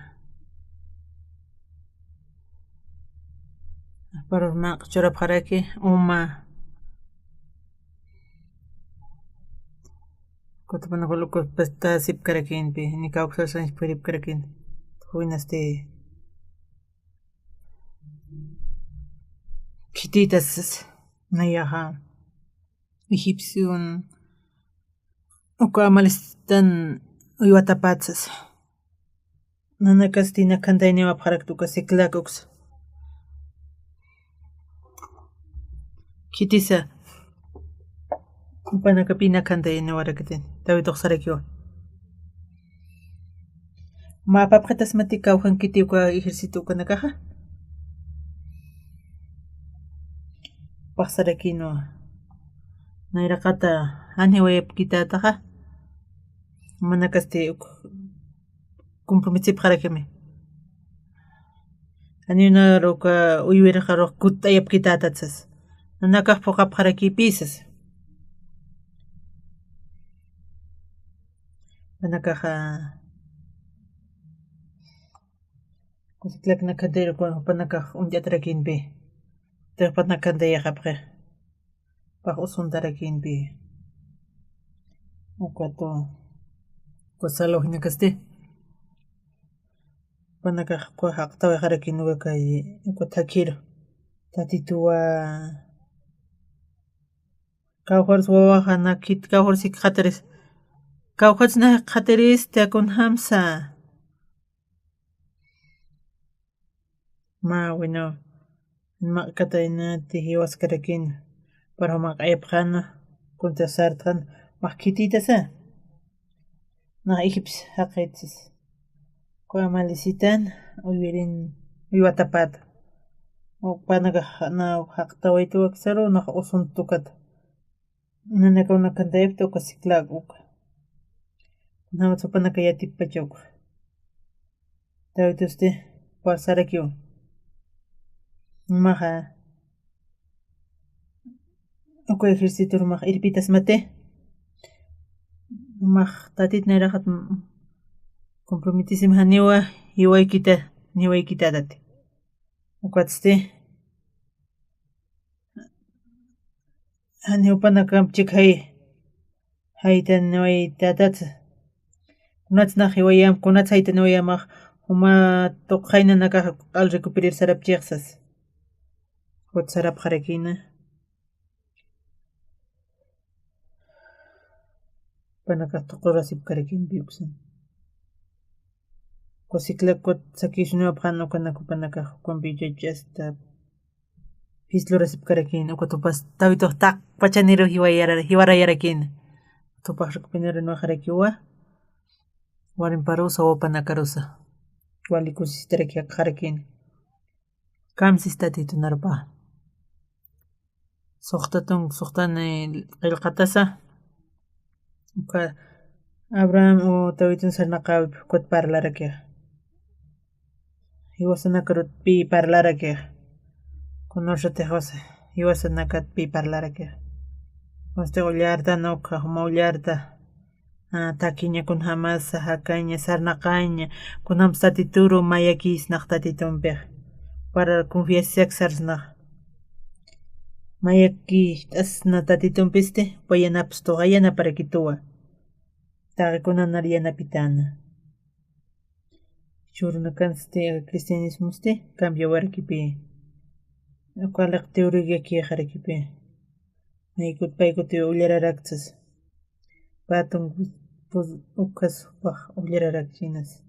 Parurmanqa churapaqaraki uma kutupana lukupas tasip karakinpi ni kawsarsanchis purip karakin winasti kititas nayaqa egipcion uqa amalistan uywata patsas nanakastina kantayniwapaqraq tuqa Ciclacox kitisa panaka pina kantay niwarakatin Daviduq saraykiwan mapapqatas mati kawqan kitiuqa ejercito ukanakaqa paqsaraykinu nayraqata aniwayap kitataqa manakaste compromisipaqarakimi aniunaruqa uywiraqaruq kutayap kitatatas nanakaq puqapqarakipisas panakaqa kusiklakna kantayruqa panakaq unch'atarakinpi Terpatna kantayaqapqa paq usuntarakinpi uqatu Kusalo hinakaste. Panaka kwa haqtawa harakinuga kay kutakiro. Tatitua kawhars wawaqa nakit kawharsik khataris. Kawhatsna khataris takun hamsa. Ma bueno. Ma katayna tihiwas karakin. Para mak aypkhana. Kunta sarthan. Makitita sa. Na ikips haqitsis. Kwa malisitan. Uwirin. Uiwatapat. Panaga na haqtawaitu aksaro na usun tukat. Nanaka una kantaypta uka siklak uka. Namatsu panaka yatippacha uka. Tawituste pasarakiu. Maha. Uka ejercitor mah irpitas mate. Mah tatit nairahat compromitísima niwa niwaykita dati. Ukatsite. Hani upanaka chikhay. Haytan niwaytatat. Kunats na hiwayam kunats haytan niwayamah. Uma toqhayna nakaja al recuperar sarap chiqsas. Hot sarap harakina. Panaka toqorasip karakin biuksan. Kosikla kot sakishnu abhano kanako panaka kombichasta. Pislorasip karakin uka tupas tawito tak pachaniro hiwarayarakin. Tupas rekupinero no harakiwa. Warin parusa o panakarusa. Walikusisteraki harakin. Kamsis tatitu narpa. Soqtane qillqatasa. Uka Abraham o tawitun sarnaqawip kot parlarakia. Iwasanakarut pi parlarakia. Conoce José. Iwasanakat pi parlarakia. Oste ollarta noqa huma ollarta. Takiña kun hamasa hakaña sarnaqaña. Kun hamas tatituru mayakis naq tatitunpik. Para confianza sarsnaq. Mayaki asna tatitunpiste. Payanapas tuqayana para kituwa. Taqikuna nariyana pitana. Churuna kanste cristianismo ste cambia warkipi. Ukalaq teoría ki harakipi. Naykut paykuti ullararakchas. Patun pues ukas waq ullararakchinas.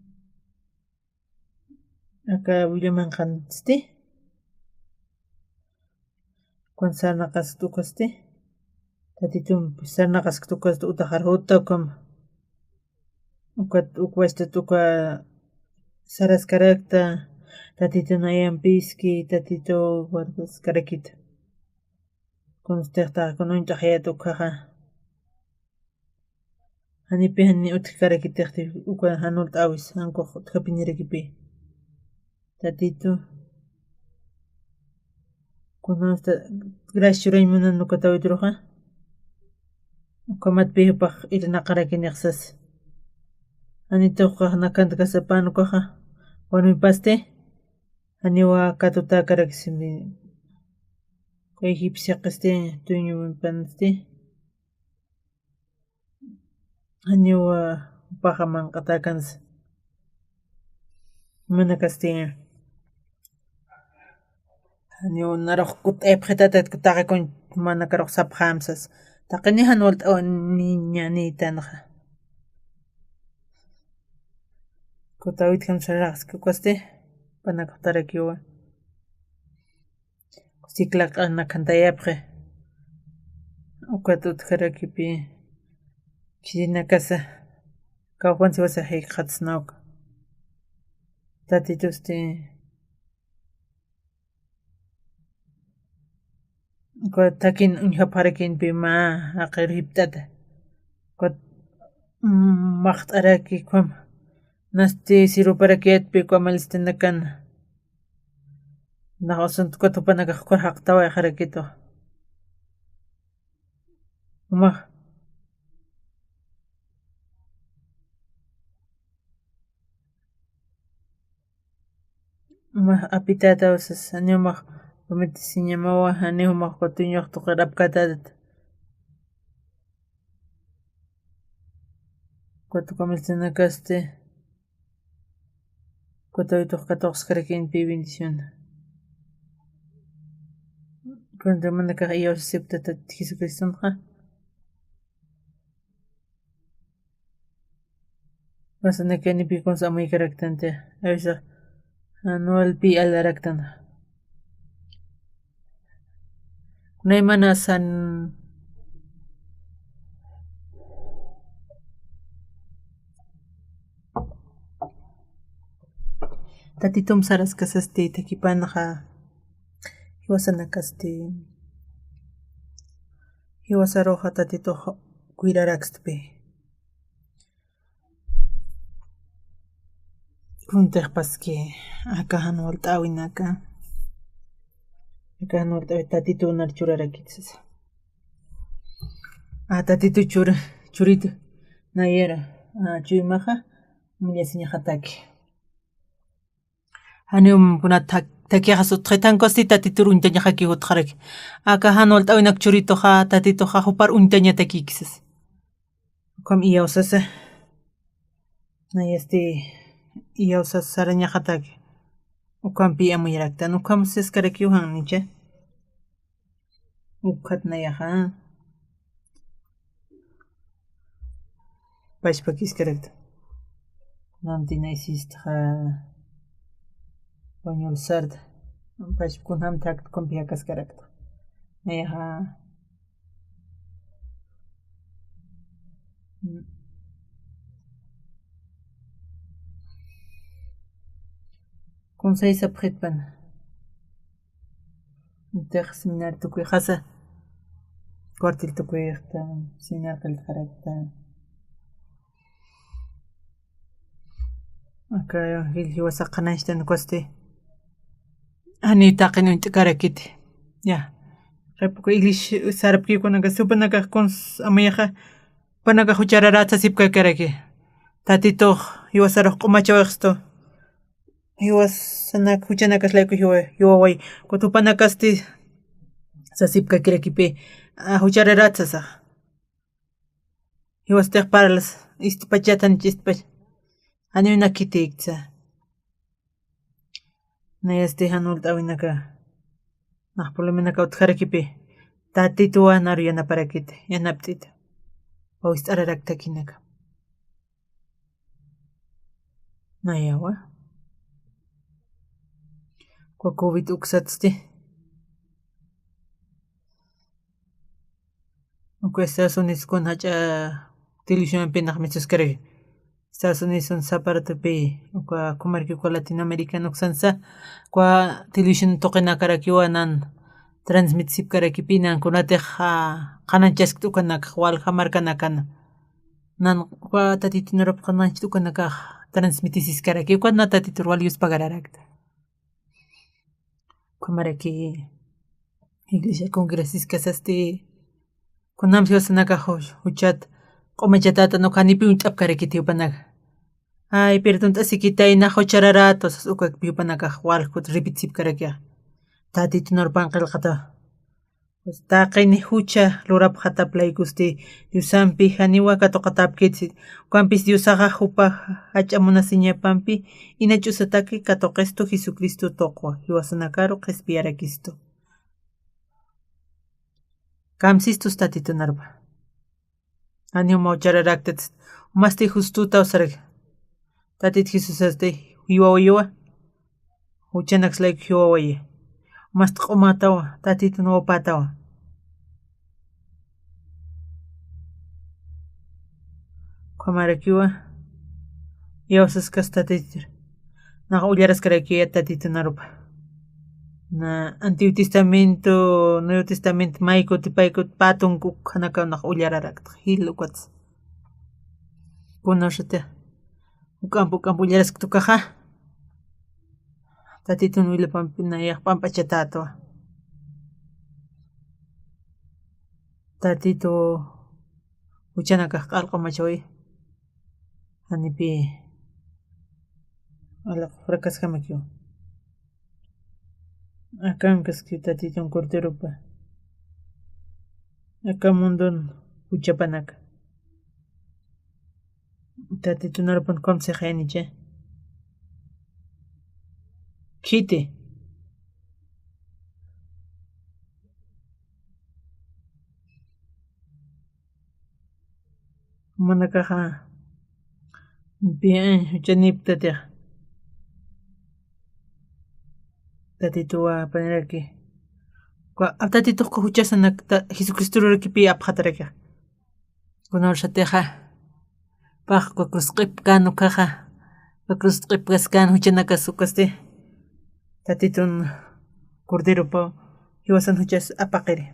Aka William kanste. Kwan sarnaqas tukaste. Tatitun sarnaqas tukaste utahar utokum. Ukwesta tuka saras karakta. Tatitun ayampiski tatitu wardas karakita. Kunstehta kununta hayatu kaha. Hanipi hani utkarakitehti uka hanult awis hanko utkapinirakipi. Tatitu. Kunasta grashura imuna nukatawitruha. Ukamat pihupaq irinaqarakinexsas. Hanituqa nakanta kasapanu kaha. Wanu paste. Haniwa katuta karakisimi. Kay hipsiaqiste tuñu panste. Haniwa pahaman qatakans. Mana castiga. Haniwa naroq kut epqitatat kutaqakun mana karoq saphamsas. Taqini hanwalt niña nitanaqa. Kutawit kam saraqs kukaste. Panakutarakiwa. Siklaq ana kantayapqe. Ukatut harakipi. Kirinakasa. Kawpansi wasa hayqatsnawqa. Tatituste. Takin unhaparakinpi ma aqir hiptata. Maqtaraki kwam. Nasti siruparakiyatpi kwamalistanakan. Nahosun tukatupanaka kwar haqtawa harakito. Apitata usas animaq Pamitisinamawa hanihumaq kutiñuq tuqirapkatatat. Cuatro comercianacaste. Cuatro y todos creen pi bendición. Cuando manda que yo acepta Jesucristo, ¿no? Vas a que ni pi con muy caractante. Eso. Anual pi al aractan. No hay manas an. Tatitum saras casaste, tequipanaja. Hiwasanakaste. Hiwasaroja tatito cuidaraxpe. Punterpasque. Acá anual tawinaka. Acá anual tatito narchurarakitzas. Tatito churito. Nayera. Chuymaja. Muñasiña hataki. Anium kuna takiaja su tretan costi tatitur untaña haki utjarek. Acá hanol tawinak churito ha tatito ha hupar untaña takixes. Kom iausasa. Iausas saraña hataki. Ukam pi amuyarakta. Ukam seskarek yuhan niche. Ukat nayaha. Pashpakis karakta. Nantinaisis ha. Pañol sard. Pashpkun ham takt kompiakas karakta. Nayaha. Conseil sa pretpan. Ter seminar tukui khasa. Quartil tukui khta seminar kal kharakta. Acá hilhi wasaqanashtan koste. Ani taqinu intikarakit. Ya. Repuko English sarapki kunaka supanaka kons amayaja. Panaka huchararata sipka karaki. Tatito iwasaroq qumachawaqsto. Iwasanak huchanakas layku hiwaway. Kutupanakasti sasipka kirakipi. Huchararata sa. Iwastaq paralas istipachatan chispach. Ani una kitiksa. Nayasti hanul tawinaka. Por lo menos kautjarakipi. Tatitua naru yanaparakit. Yanaptit. O istararaktakinaka. Nayawa. Kwa COVID uksatsti. Kwa Estados Unidos con hacha televisión penaj mechuskare. Estados Unidos son saparatupi. Kwa kumarki kwa Latinoamericano uksansa. Kwa televisión toqinakarakiwa nan transmitsip karakipinan kunatej qananchask tukanak wal hamarkanakana. Nan kwa tatitunarap qananch tukanaka transmitisis karaki kwa na tatitur wal yus pagararakta. Kumaraki iglesia congresis kasaste kunam siwasanaka huchat qomachatata no kanipi untap karakiti upanaga. Ay perdón tasikitay na huchararatos ukak piupanaka wal kut repitsip karakia. Tatitunarpan qilqata. Taqini hucha lurap hataplay gusti yusampi haniwa katoqatapkitsi kampis yusaqa hupa hach'amuna siñapampi inachusataki katoqesto Jesucristo toqwa yuwasanakaru qespiarakisto kamsistus tatitunarpa anima uchararaktat masti justuta usarag tatit Jesusaste yuwawayawa huchanakslayku yuwawaye mast q'umatawa tatitun wapatawa Kamarakiwa Dios kastatitir. Na ullaraskaraki tatitunarupa. Na Antiguo Testamento, Nuevo Testamento, Maiko tipayko patun kukanaka na ullararak. Hilukwats. Kunoshete. Ukampu ullarask tukaja. Tatitun wilapampina yak pampachatato. Tatito uchanaka qalqamachawi. Anipi ala fracas jamakio. Acá en casquita un corteropa. Acá mundon uchapanaka. Tatitu narpun conseja niche. Kiti. Manakaja. Bien, chaniptatia. Tatitua paneraki. Tatitu huchasanak Jesucristo rikipi aphataraka. Kunor shateja. Paj cruzqip kanu kaja. Cruzqip kaskan huchanaka sukaste. Tatitun cordero pa hiwasan huchas apaqiri.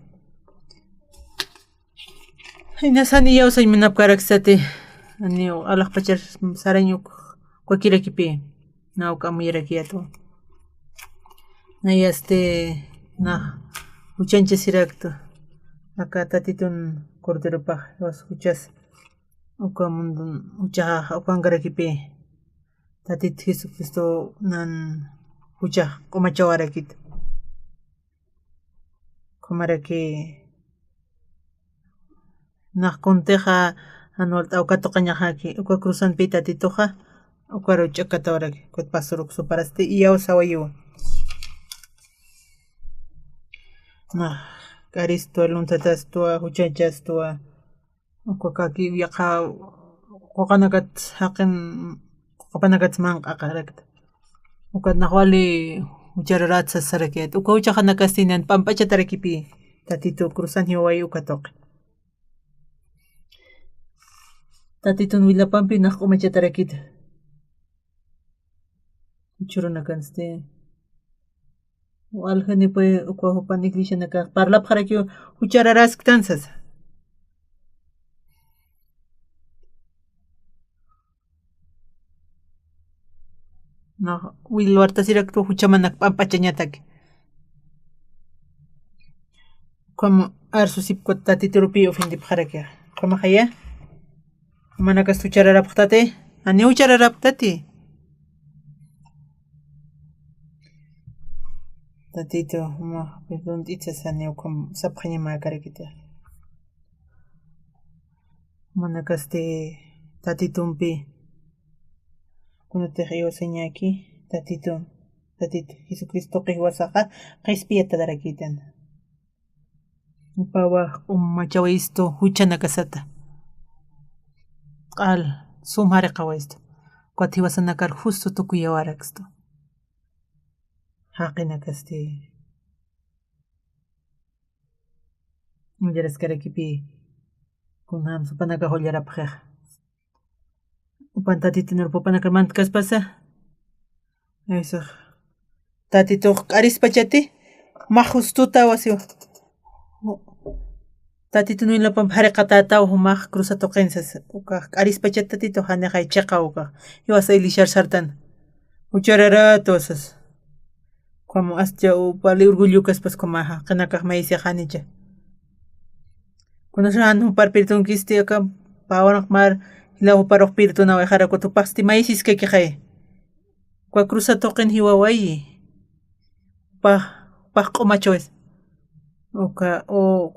Inasani ya usay manapkaraksate. Anio alaq pachar saraño cualquiera kipi. Na ukamuyera kiato. Na na huchancha sirakto. Acá tatitun cordero pa hiwas huchas. Ukamundun hucha ukangara kipi. Tatit Jesucristo nan hucha komachawara kit. Komaraki na konteja anual aukato kañajaki uka cruzan pita titoja ukaro chakatoraki kot pasuruk suparaste iyao sawayu na karisto aluntatas tua huchachas tua ukakaki yaqa qoqanakat haqin qoqanakat manqaqarakta ukat nahwali huchararatsa sarakiat uka huchaqanakastinan pampachatarakipi tatito cruzan hiwayu ukatoqi tatitun willapampi nak umachatarakita. Churuna kanste. Walhani pues ukwa hupan iglesia naka parlap harakyo huchararas tansas. No, wilwarta sirakto huchamanak pampachañataki. Como arsusip tatiturupi ofendip harakya. Como haya? Manakas huchararaptate, ani huchararaptati. Tatito, perdón, dices ani ukom sapkhanyama karakita. Manakaste tatitumpi. Kuno te rio señaki, tatito Jesucristo que wasaja, respieta darakitan. Upawa machawisto huchanakasata. Al sumare qawaisto kwati wasanakar justo tukuyawaraxto haqina kasti mujeres karakipi kunam supanaka hollarapja upan tatito nurpopanaka mantkas pasa eso tatito qarispachati majustuta wasiwa tatito no ilapam hareqatata humaq cruzato qensas uka qarispachata tatito haneqay chiqa uka iwasa ilishar sartan uchararatos como astia upali urgullukas pas como qanakaq maysi hanicha kunashan parpirtun kisti aka pawanaq mar hilaw paroq pirtuna wajara kutupasti maysis kekhay kwa cruzato qen hiwawayi pa q'umachawes Oka o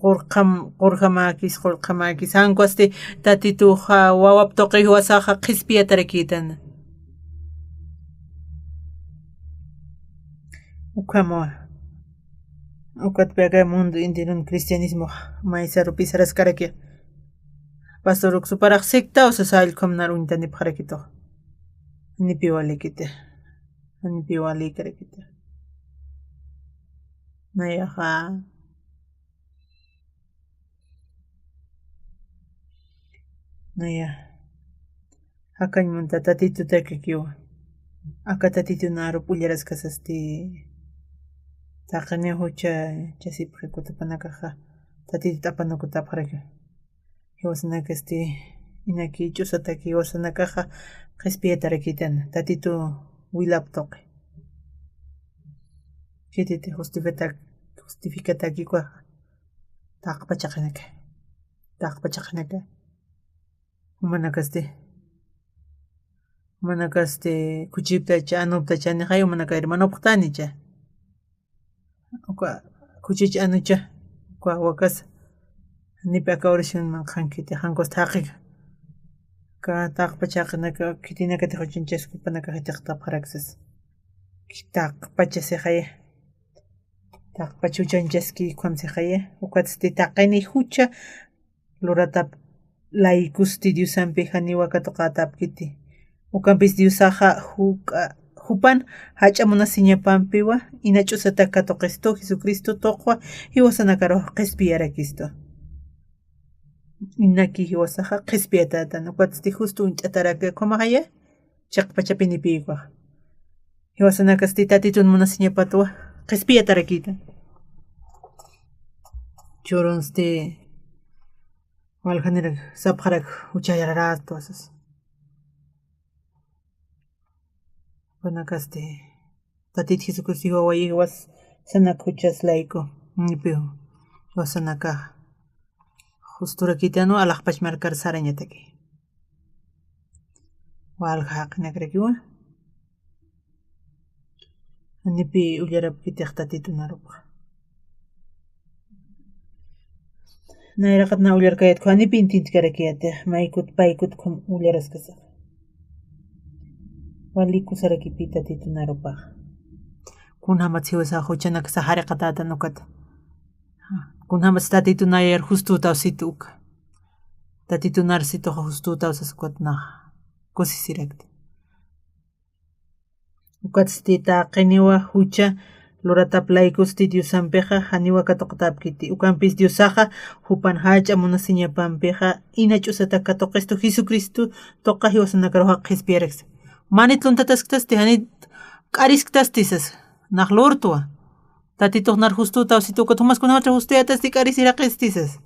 qurqamakis hanquasti tatituja wawap toqi wasaja qispiatarakitan ukama ukat pega mundo indinun cristianismo maisaro pisaras karakia pastoruk suparaq secta usasal komnarun tani parakito ni piwalikite ni piwali karakita nayaha Naya. Hakan monta tatito takikiwa. Aka tatito naro pulleras kasasti. Takane hocha chasipre kutapanakaja. Tatito tapanoko taparaka. Hiwasanakasti inaki chusataki hiwasanakaja. Respietarakitan. Tatito wilaptoque. Kititi justificataki kwa. Takpachakhanaka. Manakaste kuchipta chanupta chani hayo manaka hermano putanicha uka kuchich anucha kwa wakas nipa kaurishun man khankite hankos thaqiq ka taqpachaqnaka kitinaka tiqochinchaskupanaka hitaqtapqaraksas taqpachasaqaya taqpachuchanchaski qamsaqaya uqatsti taqani hucha luratap laikusti diusampi haniwaka tuqatapkiti ukampis diusaqa hupan hach'amuna siñapampiwa inach'usataka tuqistu Jesucristo tuqwa hiwasanakaruq qhispiyarakisto inaki hiwasaqa qhispiyatatan uqatsti justo unch'ataraka qumaqaya chaqpachapini piwaq hiwasanakasti tatitun muna siñapatuwa qhispiyatarakita churunsti walhanirak sapqarak uchayarastu asas panakasti tatit Jesucristo wayiwas sanak huchaslayku nipiw wasanaka justurakitanu alaqpach markar sarañataki walqa haqinakrakiwa nipi ullarapkitaq tatitunaruqa nayraqat na ullarkayatku nipi intintikarakiatiq maykut paykut ullarasqasaq walikusarakipi tatitunarupak kunhamat siwasa huchanaka sahariqatata nukata kunhamat tatitunayar justuta situka tatitunar situqa justuta usasquatnaq kusisirakti uqatsti taqiniwa hucha lurataplaykusti Diosampiqa haniwaka tuqtapkiti ukanpis Diosaqa hupan hach'amuna siñapampiqa inach'usataka tuqistu Jesucristo tuqa hiwasanakaruqa qhispiyaraqsi manit luntatasktasti hanit q'arisktastisas naq lurtuwa tatituqnar justuta usituka tumaskunawacha justuyatasti q'arisiraqistisas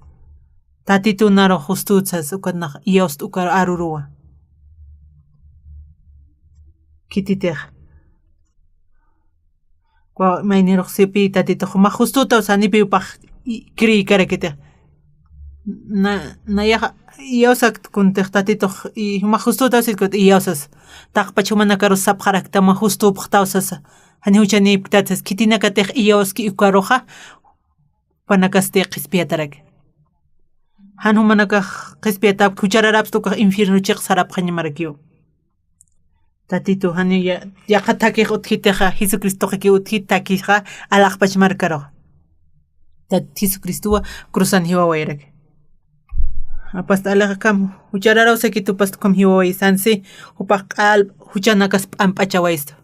tatitunaruq justutas ukanaq iyawsta ukar aruruwa kititiq mayniruq sipi tatituq ma justuta usanipi upaq kriykarakitiq nayaqa iyawsak kuntiq tatituq y ma justuta usitkut iyawsas taqpachumanakarus sapqaraktama justupaq tawsasa hani huchanipiktatas kitinakatiq iyawaski ukaruqa panakasti qhispiyatarak hanhumanakaq qhispiyatap huchararapis tukaq infiernuchiq sarapqañamarakiwa tatitu hani yaqa takiq utkitaqa Jesucristoqa ki utkita takisqa alaqpach markaruq Jesucristuwa cruzan hiwawayrak apasta alaqa kam huchararawsaki tupasta kam hiwaway sansi upaq q'al huchanakas p'amp'achawaysta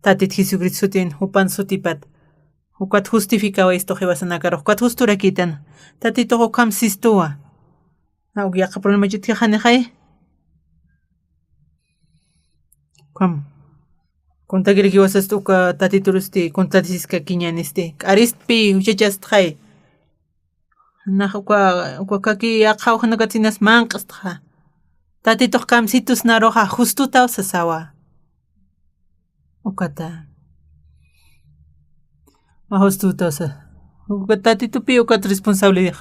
tatit Jesucristo sutin hupan sutipat ukat justificawaysto hiwasanakaruq ukat justurakitan tatituqa kam sistuwa yaqa problema chutiqa haniqay kam kuntakiri hiwasasta uka tatiturusti kuntachishka kiñanisti q'arispi huchachastqay naq uka kaki yaqa uhanakatinas manq'astaqa tatituq kam situsnaruqa justuta usasawa ukata justuta usa uka tatitupi ukata responsabilidad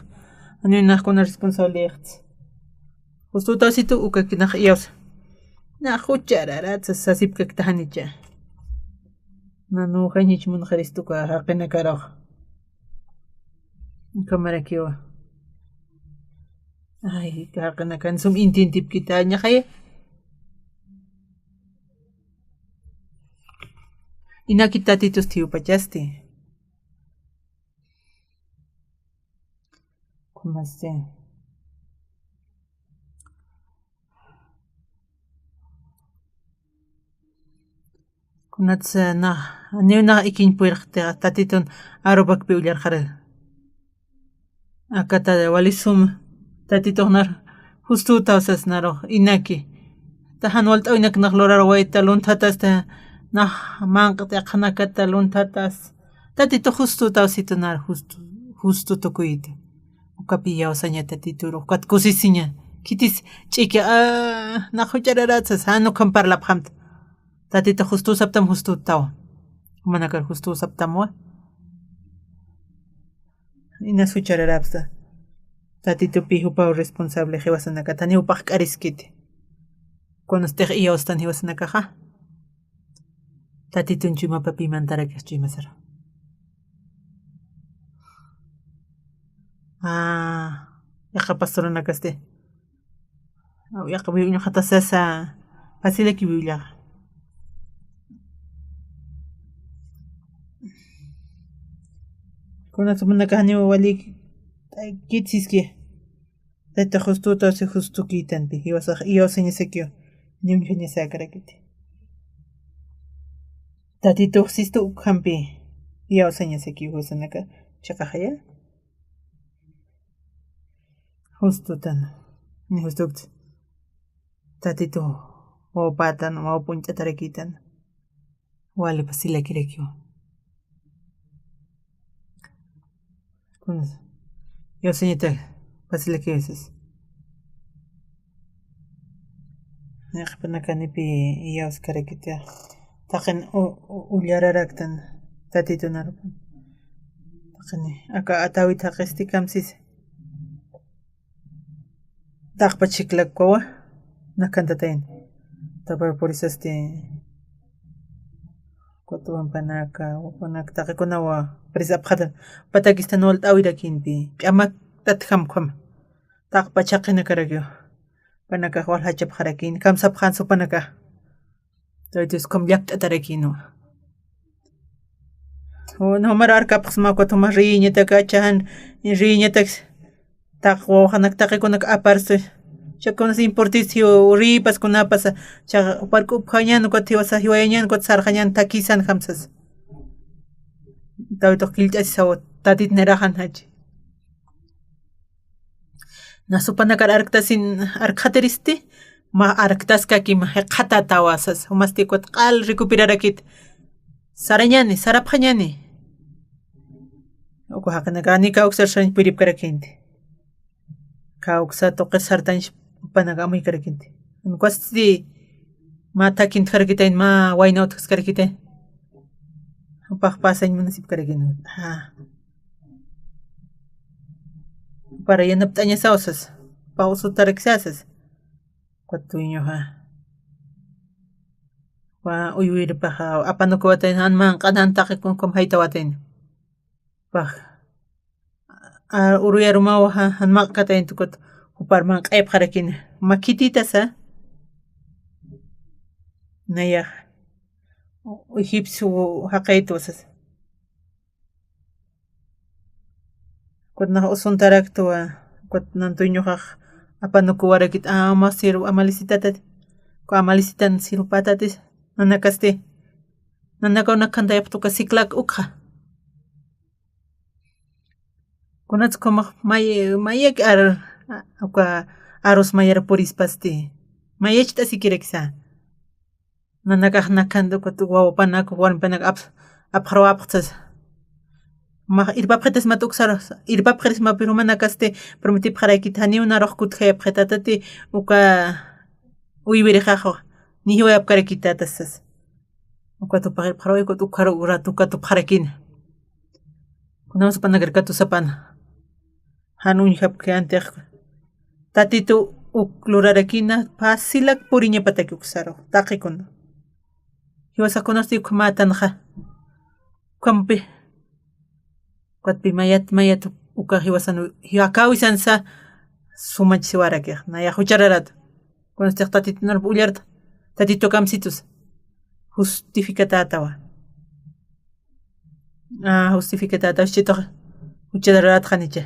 ani naqkuna responsabilidad justuta usitu uka kinaq iyawsa na huchararatas sasipkakta hanicha nanu qanchich munaqaristuka haqinakaruq kamarakiwa ay haqinakan sum intintipkita ñaqaya inaki tatitus tiyupachasti kumasti kunatsa na niwnaq ikinpuyriqtiqa tatitun arupakpi ullarqarqa akata walisum tatituqnar justuta usasnaruq inaki tahan walt'awinaka naq lurarawayta lunthatasta naq manqa tiqnakata luntatas tatitu justuta usitunar justu tukuyta ukapi yawsaña tatituru ukat kusisiña kitis ch'iki naq huchararatas hanukan parlaphamta tatita justu saptam justu tawa manakar justu saptamwa inas huchararapsa tatitupi hupaw responsable hiwasanaka tani upaq q'ariskiti kunastiq iyawstan hiwasanakaqa tatitun mapapi mantarakaq chimasara yaqa pastoranakaste yaqa uyuñuqata sasa pasilaki uyullaqa. Kunata munakani wali kitsiski. Tata justuta si justu kitanpi iwasañasekio ñuñañasakarakiti. Tatito sistu ukhampi iwasañasekio husanaka chaqaqaya. Justutan ni justukt. Tatito o patan o punchatarekitan. Wali pasilakirekio. Kunas iwasañita pasilakiosis. Ñaqpanakanipi iwaskarakita. Taqin ullararaktan tatito narupan. Taqini aka atawita qisti kamsis. Taqpa chiklakwawa nakantatayin. Tapar porisasti kutuwan panaka taqikunawa prisapqatan patakistan walt'awirakinpi p'amak tathamkham taqpa chaqina karakyo panaka walhachapqarakin kamsapqansu panaka taytis kom llaqt'atarakinu nomara arkapaqs makwatuma riñataka achan riñatax taqwa hanak taqikunaka aparsu chakunas importicio ripas kunapas chaqa parkuphañan kutiwasa hiwayañan kutsarqañan takisan hamsas tawito qilch'asisawa tatit nerahan hachi nasupanakar arkhatiristi ma arktaska kima qhata tawasas humasti kot qal recuperarakit sarañani saraphañani uku haqanaka anika uksarsan piripkarakinti kawksa toqisartan panaka amuykarakinti kwasti ma takinti karakitayn ma waynawtas karakitayn upaq pasañ municipio para yanapt'añasawsas pawsutareksasas kuatuyñuqa wa uywirpaqa apanukuwatayn hanman q'anan taqikunkum haytawatayn paq uruyarumawa hanmaqkatayn tukut uparman q'aypqarakina makititasa nayaq Egipcio haqaytuwasas kutnaqa usuntaraktuwa kutnan tuyñuqaq apanukuwarakit ama siru amalisitata ku amalisitan siru patatis nanakasti nanakuna kantayaptuqa siklak ukqa kunatsu komaq mayaki arus mayara purispasti mayachita sikirakisa nanakaq nakanta kutu wawapanaku warmipanaku apqharwapqtas ma irpapqitas matuksaraq irpapqiris mapiru manakaste prometipqaraykita haniwnaroq kutkayapqitatati uka uywiriqaqqa nihiwayapqaraykitatasas uka tupaqirpaqrawayku ukara uratuka tupqarakina kunawan supanakar katusapana hanuñhapqi antiq tatito uk lurarakina pasilak puriñapataki uksaraw taqikuna hiwasakunasti ukmatanaqa kampi kuatpi mayat uka hiwasanu hiwakawisansa sumachisiwarakiq nayaq huchararata kunastiq tatito narpa ullarta tatito kamsitus justificatatawa justificatatawa chitoq huchararatqanicha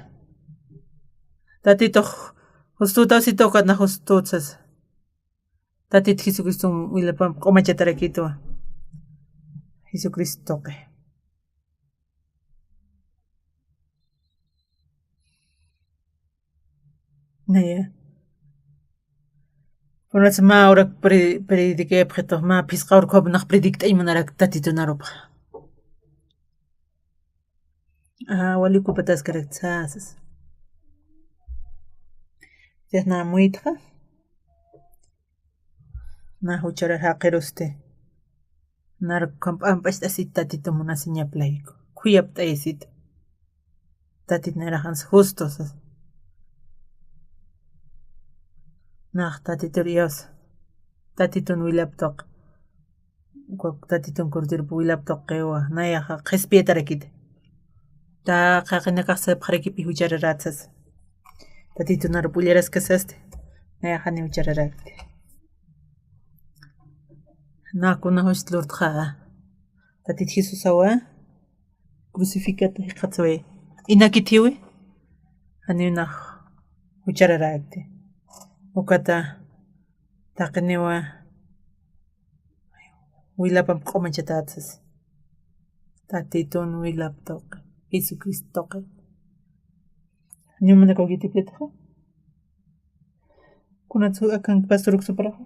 tatito justutawsitoqa na justutsas tatito Jesucristo willapam q'umachatarakituwa Jesucristoqi naya kunas ma urak predicayapqito ma phisqa urqukunaq predict'aymunarak tatito narupa walikupataskaraq sasas chasna muytqa na hucharar haqiruste narqa p'ampasht'asita tatito munasi ñaplayku khuyapt'ayasita tatito niraqansi justos naq tatito riyawas tatitun willaptuqa tatitun kurtirpa willaptuqa qiwa nayaqa qhispiyatarakita taqa qinakaqsapaqrakipi huchararatsas tatito narupa ullarasqasasti Nayaqani uchararakti. Nakuna hushtlurtqa. Tatit Jesus awa. Crucificata hiqatsawe. Inakitiwi. Aniuna uchararakti. Ukata taqniwa willapam q'umachatatas. Tatitun willaptoq. Jesucristoq. Ñumana kawkitipitaqa. Kunatsu akan pastor uksuparaqa.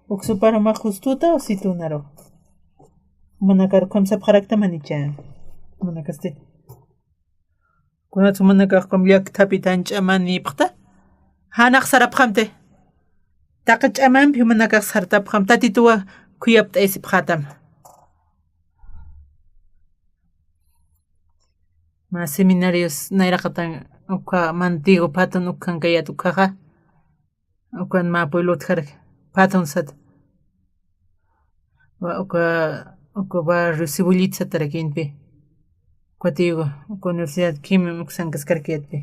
Uksupara ma justuta o situnaro. Manakar kamsapqarakta manicha. Manakaste. Kunatsu manakar kamliak tapitan chamani pqta. Hanaq sarapqamte. Taqa ch'amanpi manakar sartapqam tatituwa kuyapta esipqatam. Ma seminarios nairaqatan uka mantigo patun ukan kayat ukaqa. Ukan ma pueblot harak patun sat. Wa uka barrio Cibulitza tarakinpi. Kuatigo uka universidad Kimi uksan kaskarkiyatpi.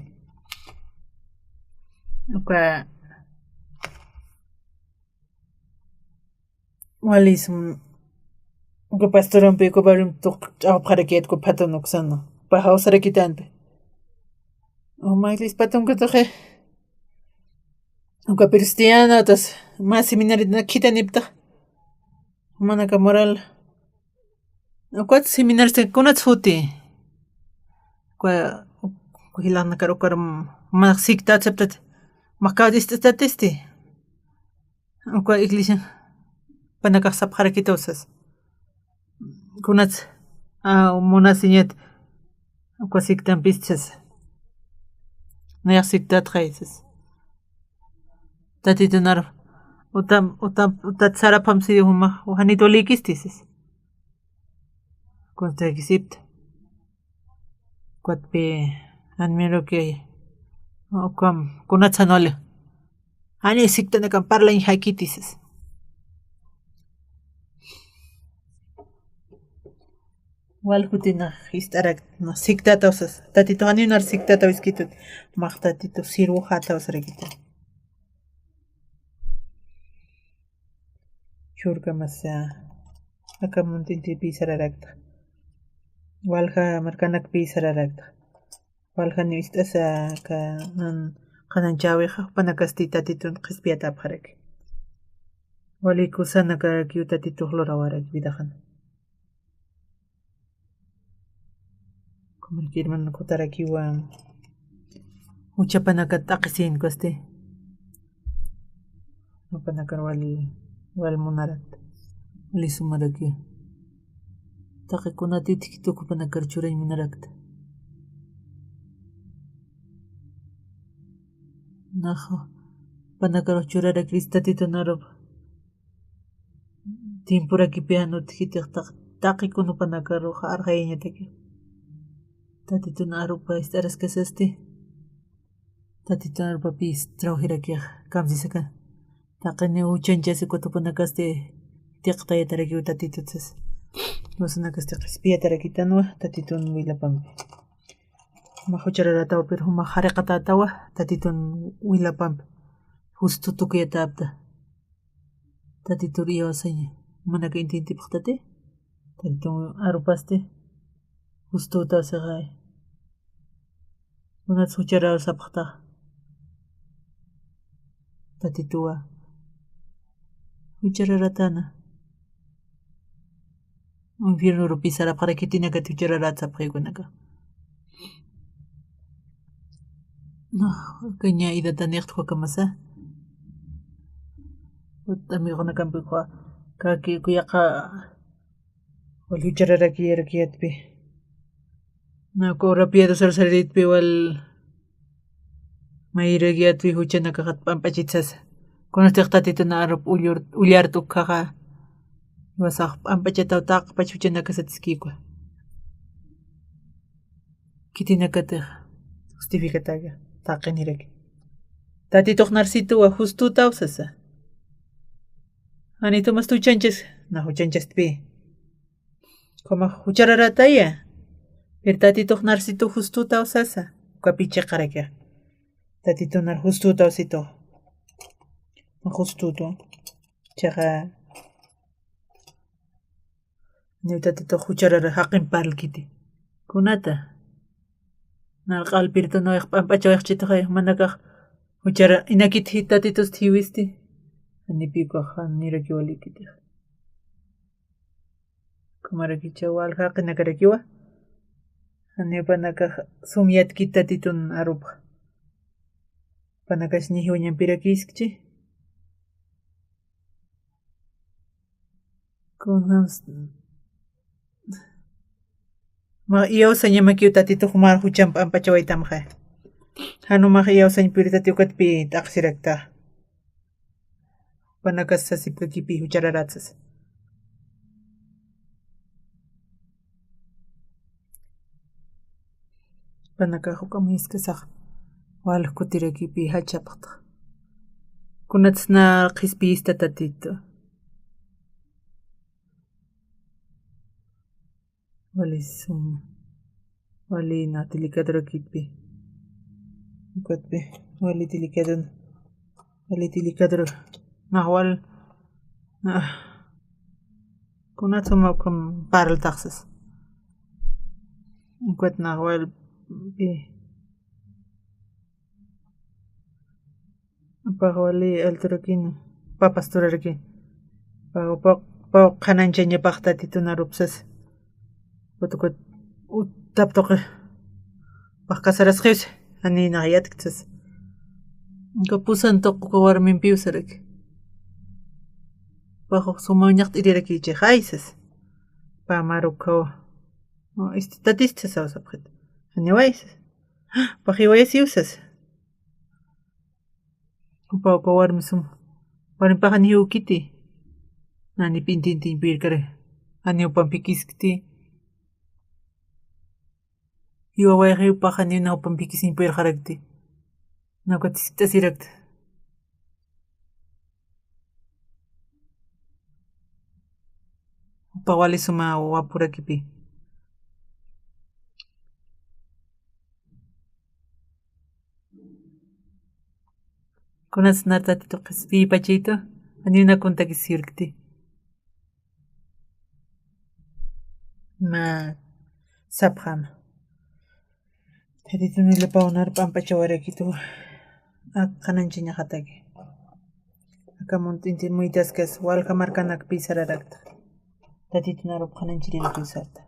Uka walisum uka pastorampi uka barrio tuq ch'awpqarakiyat ku patun uksano. Pahausarakitanpi. Maylis patun kataje. Uka cristiano tas mas seminario kitanipta. Manaka moral. Uka seminario kunat futi. Uka hilana karukaram manak sikta aceptat. Makadis tatisti. Uka iglesia panaka sapharakitosas. Kunat monasiñet uka siktan pistas. Nayak sikta traisas. Tatitunar utam sarapam si huma uhanito likistis. Kontakisipta. Kuatpi admiro que ukam kunatsanole. Ani sikta nakan parla in hakitis. Walhutina histarak no siktata usas. Tatito ani unar siktata wiskitut. Maqtatito sirujata usrakita. Churka masa akamuntinti pisararakta. Walha markanak pisararakta. Walha ni istasa kanan chawiqa panakasti tatitun qispiata apharak. Walikusana karakiu tatito hlora vidajan. Como que hermano kutarakiwa uchapanaka taqisin koste. Upanakar wal munarat. Wali sumaraki. Taqikunati tikituku panakar churay munarakta. Najo panakar churara kristatito narab. Timpura kipiano tikitik taqikunu panakar arjainya teki. Tatitun arupa estaras kasasti. Tatitun arupa pis trauhirakia kamsisaka. Taqini uchanchasi kutupanakaste tiqtaya tarakiu tatitutsas. Wasanakaste qispia tarakitanwa tatitun willapampi. Mahuchararatawa pero huma hariqatatawa tatitun willapampi. Justo tukuyatapta. Tatitun iwasaña. Manaka intintipaqtate. Tatitun arupaste. Justo tasagay. Una suchara sapta. Tatitua. Uchara ratana. Un vierno rupisara para que tiene que tuchara ratsa pregunaka. No, kanya ida tanert ko kamasa. Amigo na kampi ko kaki kuyaka. Wal uchara rakiatpi. Na ko rapiado sarsarit pi wal mairagiat pi huchana kagat pampachitsas. Kono tiqtatito na arop ulyar tukkaqa. Wasaq pampachataw taq pachuchana kasatiskikwa. Kitinakatiq justificataga taqiniraki. Tatitoq narsitua justuta usasa. Anito mas tuchanchas na huchanchas pi. Koma huchararataya. Pertatitoq narsitu justuta usasa. Kapiche qarakia. tatito nar justuto osito. Justuto. Chaqa ni tatito hucharara haqin palkiti. Kunata. Nar qalpirto no p'ampachawiqchito hay manakaq huchara inakit tatitos thiwisti. Anipiko haniraki walikiti. Kumaraki chawal haqinakarakiwa. Anipanaka sumyat kitatitun arupa. Panakas ni hiuñan pirakiskchi. Kunhams ma iawsa ñamakiw tatito humar huchampa ampachawaytamqa. Hanumaq iawsañ piritati ukatpi taqsirakta. Panakas sasipkakipi huchararatsas. Panaka hukamuiskasaq wal kutirakipi hachapaqta. Kunatsna qispiyista tatito. Walisum walina delicadora kitpi. Ukatpi wali delicadora nahwal kunatsuma kam paral taxas. Ukat nahwal bi pahwali alturakin papasturarakin. Pau kananchaña paqta titunarupsas. Utukut taptoq paqkasarasqis ani naqyatqsas. Kapusan toqqa warminpi usarak. Pajo sumañaq iriraki haysas. Pamaruko. Tatistas awsapqit. Ani waysas. Pajiwayas usas. Pauko warmisum. Warmipaqa ni ukiti. Nani pintintin pirkare. Ani upampikiskti. Iwa wayqiyupaqa ni una upampikisin pirqarakti. Nawqatisita sirakta. Pawali suma wapurakipi. Kunas nartatito qispi pachito. Ani una kuntakisirkti. Ma saphama. Tatito nila paunar pampachawarakito. Kananchiña hataki. Akamuntintin muytaskas walka markanak pisararakta. Tatito narup kananchirirapi usarta.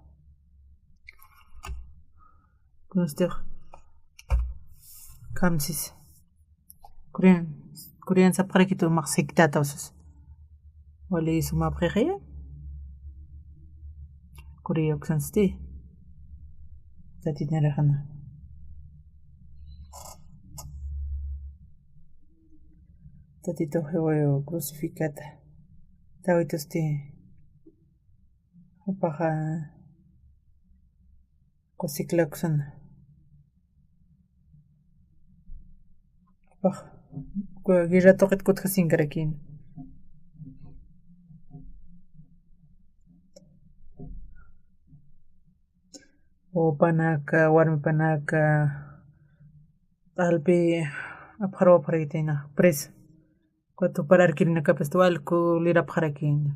Kunastiq kamsis. Korean sapqarakito maqsiktata usas. Wali sumapqiqaya. Korea uksansti. Tatito narahana. Tatito hewayo crucificata. Tawitosti. Upaqa kusiklaksan. Gira toqit kutkasinkarakin. Panaka warmi panaka qalpi apharwaparaytina presa. Kutu pararkirina kapastual kulirapqarakin.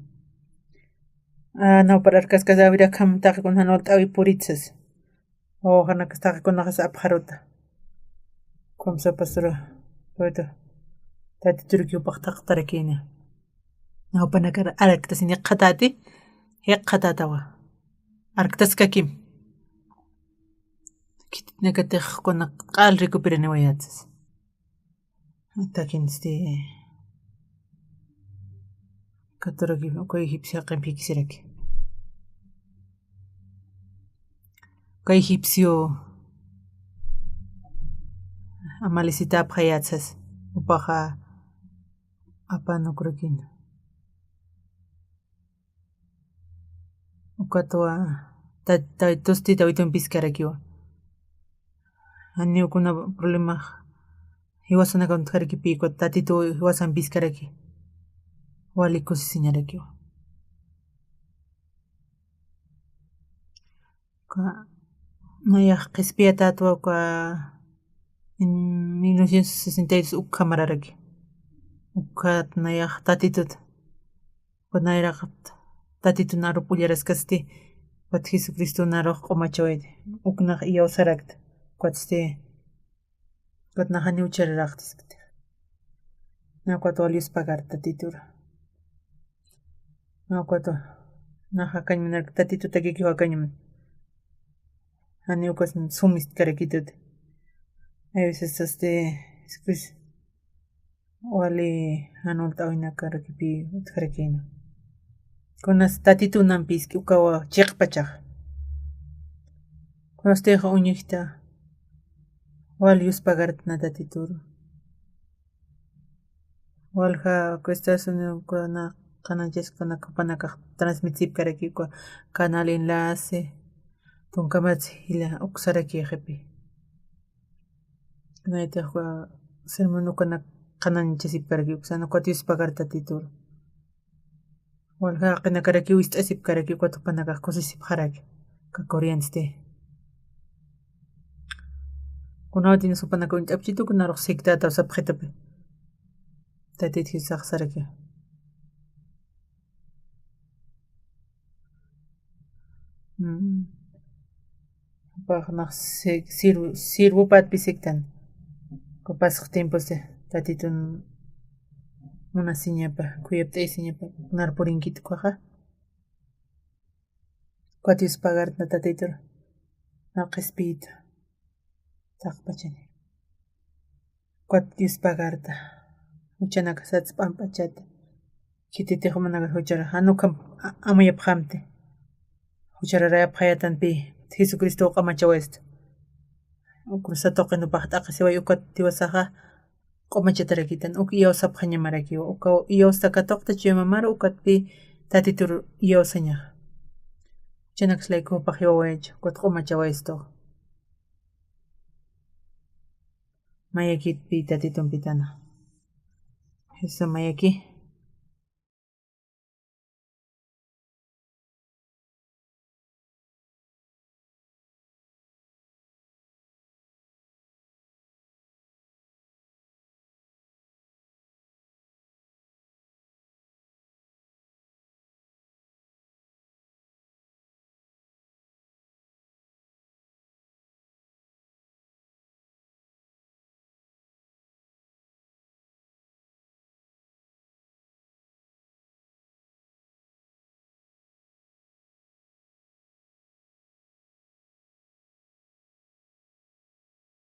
No pararkaskas awirakam taqikun hanwal t'awi puritsas. Hanakas taqikunakas apharuta. Kamsa pasura. Kutu tatiturikiw paqtaqtarakina. No panakar araktasini qatati. Qatatawa. Arktaskakim. Nakatiq kuna qal recupirani wayatsas. Takinsti katuraki koy hipsia qampikisiraki. Koy hipsio amalisita aphayatsas. Upaqa apanukurakin. Ukatwa tosti tawitun piskarakiwa. Ani ukuna problema hiwasana kontkarakipi ko tatito hiwasan piskaraki. Wali kusisiñarakiwa. Naya qispiyata atwa En 1962 ukhamararaki. Ukhatnayaq tatitut. Kunayraq tatitunaru pullarasqasti. Wat Jesucristo naruq q'umachawayta. Uknaq iyawsaraqta. Kuatste. Kuatnaqani uchararaqtiskita. Nakuatu alius pagar tatitura. Nakuatu. Naja kañmanarqa tatituta kikiwa kañman. Ani ukas sumis karakitut. A veces Jesucristo. Wali hanulta oinakarakipi utkarakina. Kunas tatitunanpis ukawa chiqpachaq. Kunas teqa uñiqta wali uspagartna tatituru. Walja Estados Unidos kuna kanancheskuna kapanakaq transmitipkarakikwa canal enlace tunkamatsi ila uksarakiqipi. Kunaytaqwa sermonukuna kananchasipkaraki uksana kuatius pagar tatituru. Walja qinakaraki wist'asipkaraki kuatupanakaq kusisipqaraki ka corriente. Kunawatin supanaka unch'apchitu kunaruq siktata usapqitapi. Tatiti saqsaraki. Paqnaq sirvupat pisiktan. Kupasaq tiempos tatitun munasiñapa kuyapt'aysiñapa narpurinkitu qaqa. Kuatius pagartna tatitur. Naqespita. Taqpachani. Kuatius pagarta. Uchanaka sats pampachata. Kititiq manaqa huchara hanukam amayapqamti. Huchararayapqayatanpi Jesucristo q'amachawaysta. Ukrusatoqinupaq t'aqasiway ukatiwasaqa q'umachatarakita uk iyawsapaq ñamarakiwa. Uka iyawsta katuqta chuyamamara ukatpi tatitur iyawsañaq. Chanakas laykupaq yawawayachu kuat q'umachawaysta. Mayakitpi tatitunpitana. Eso mayaki.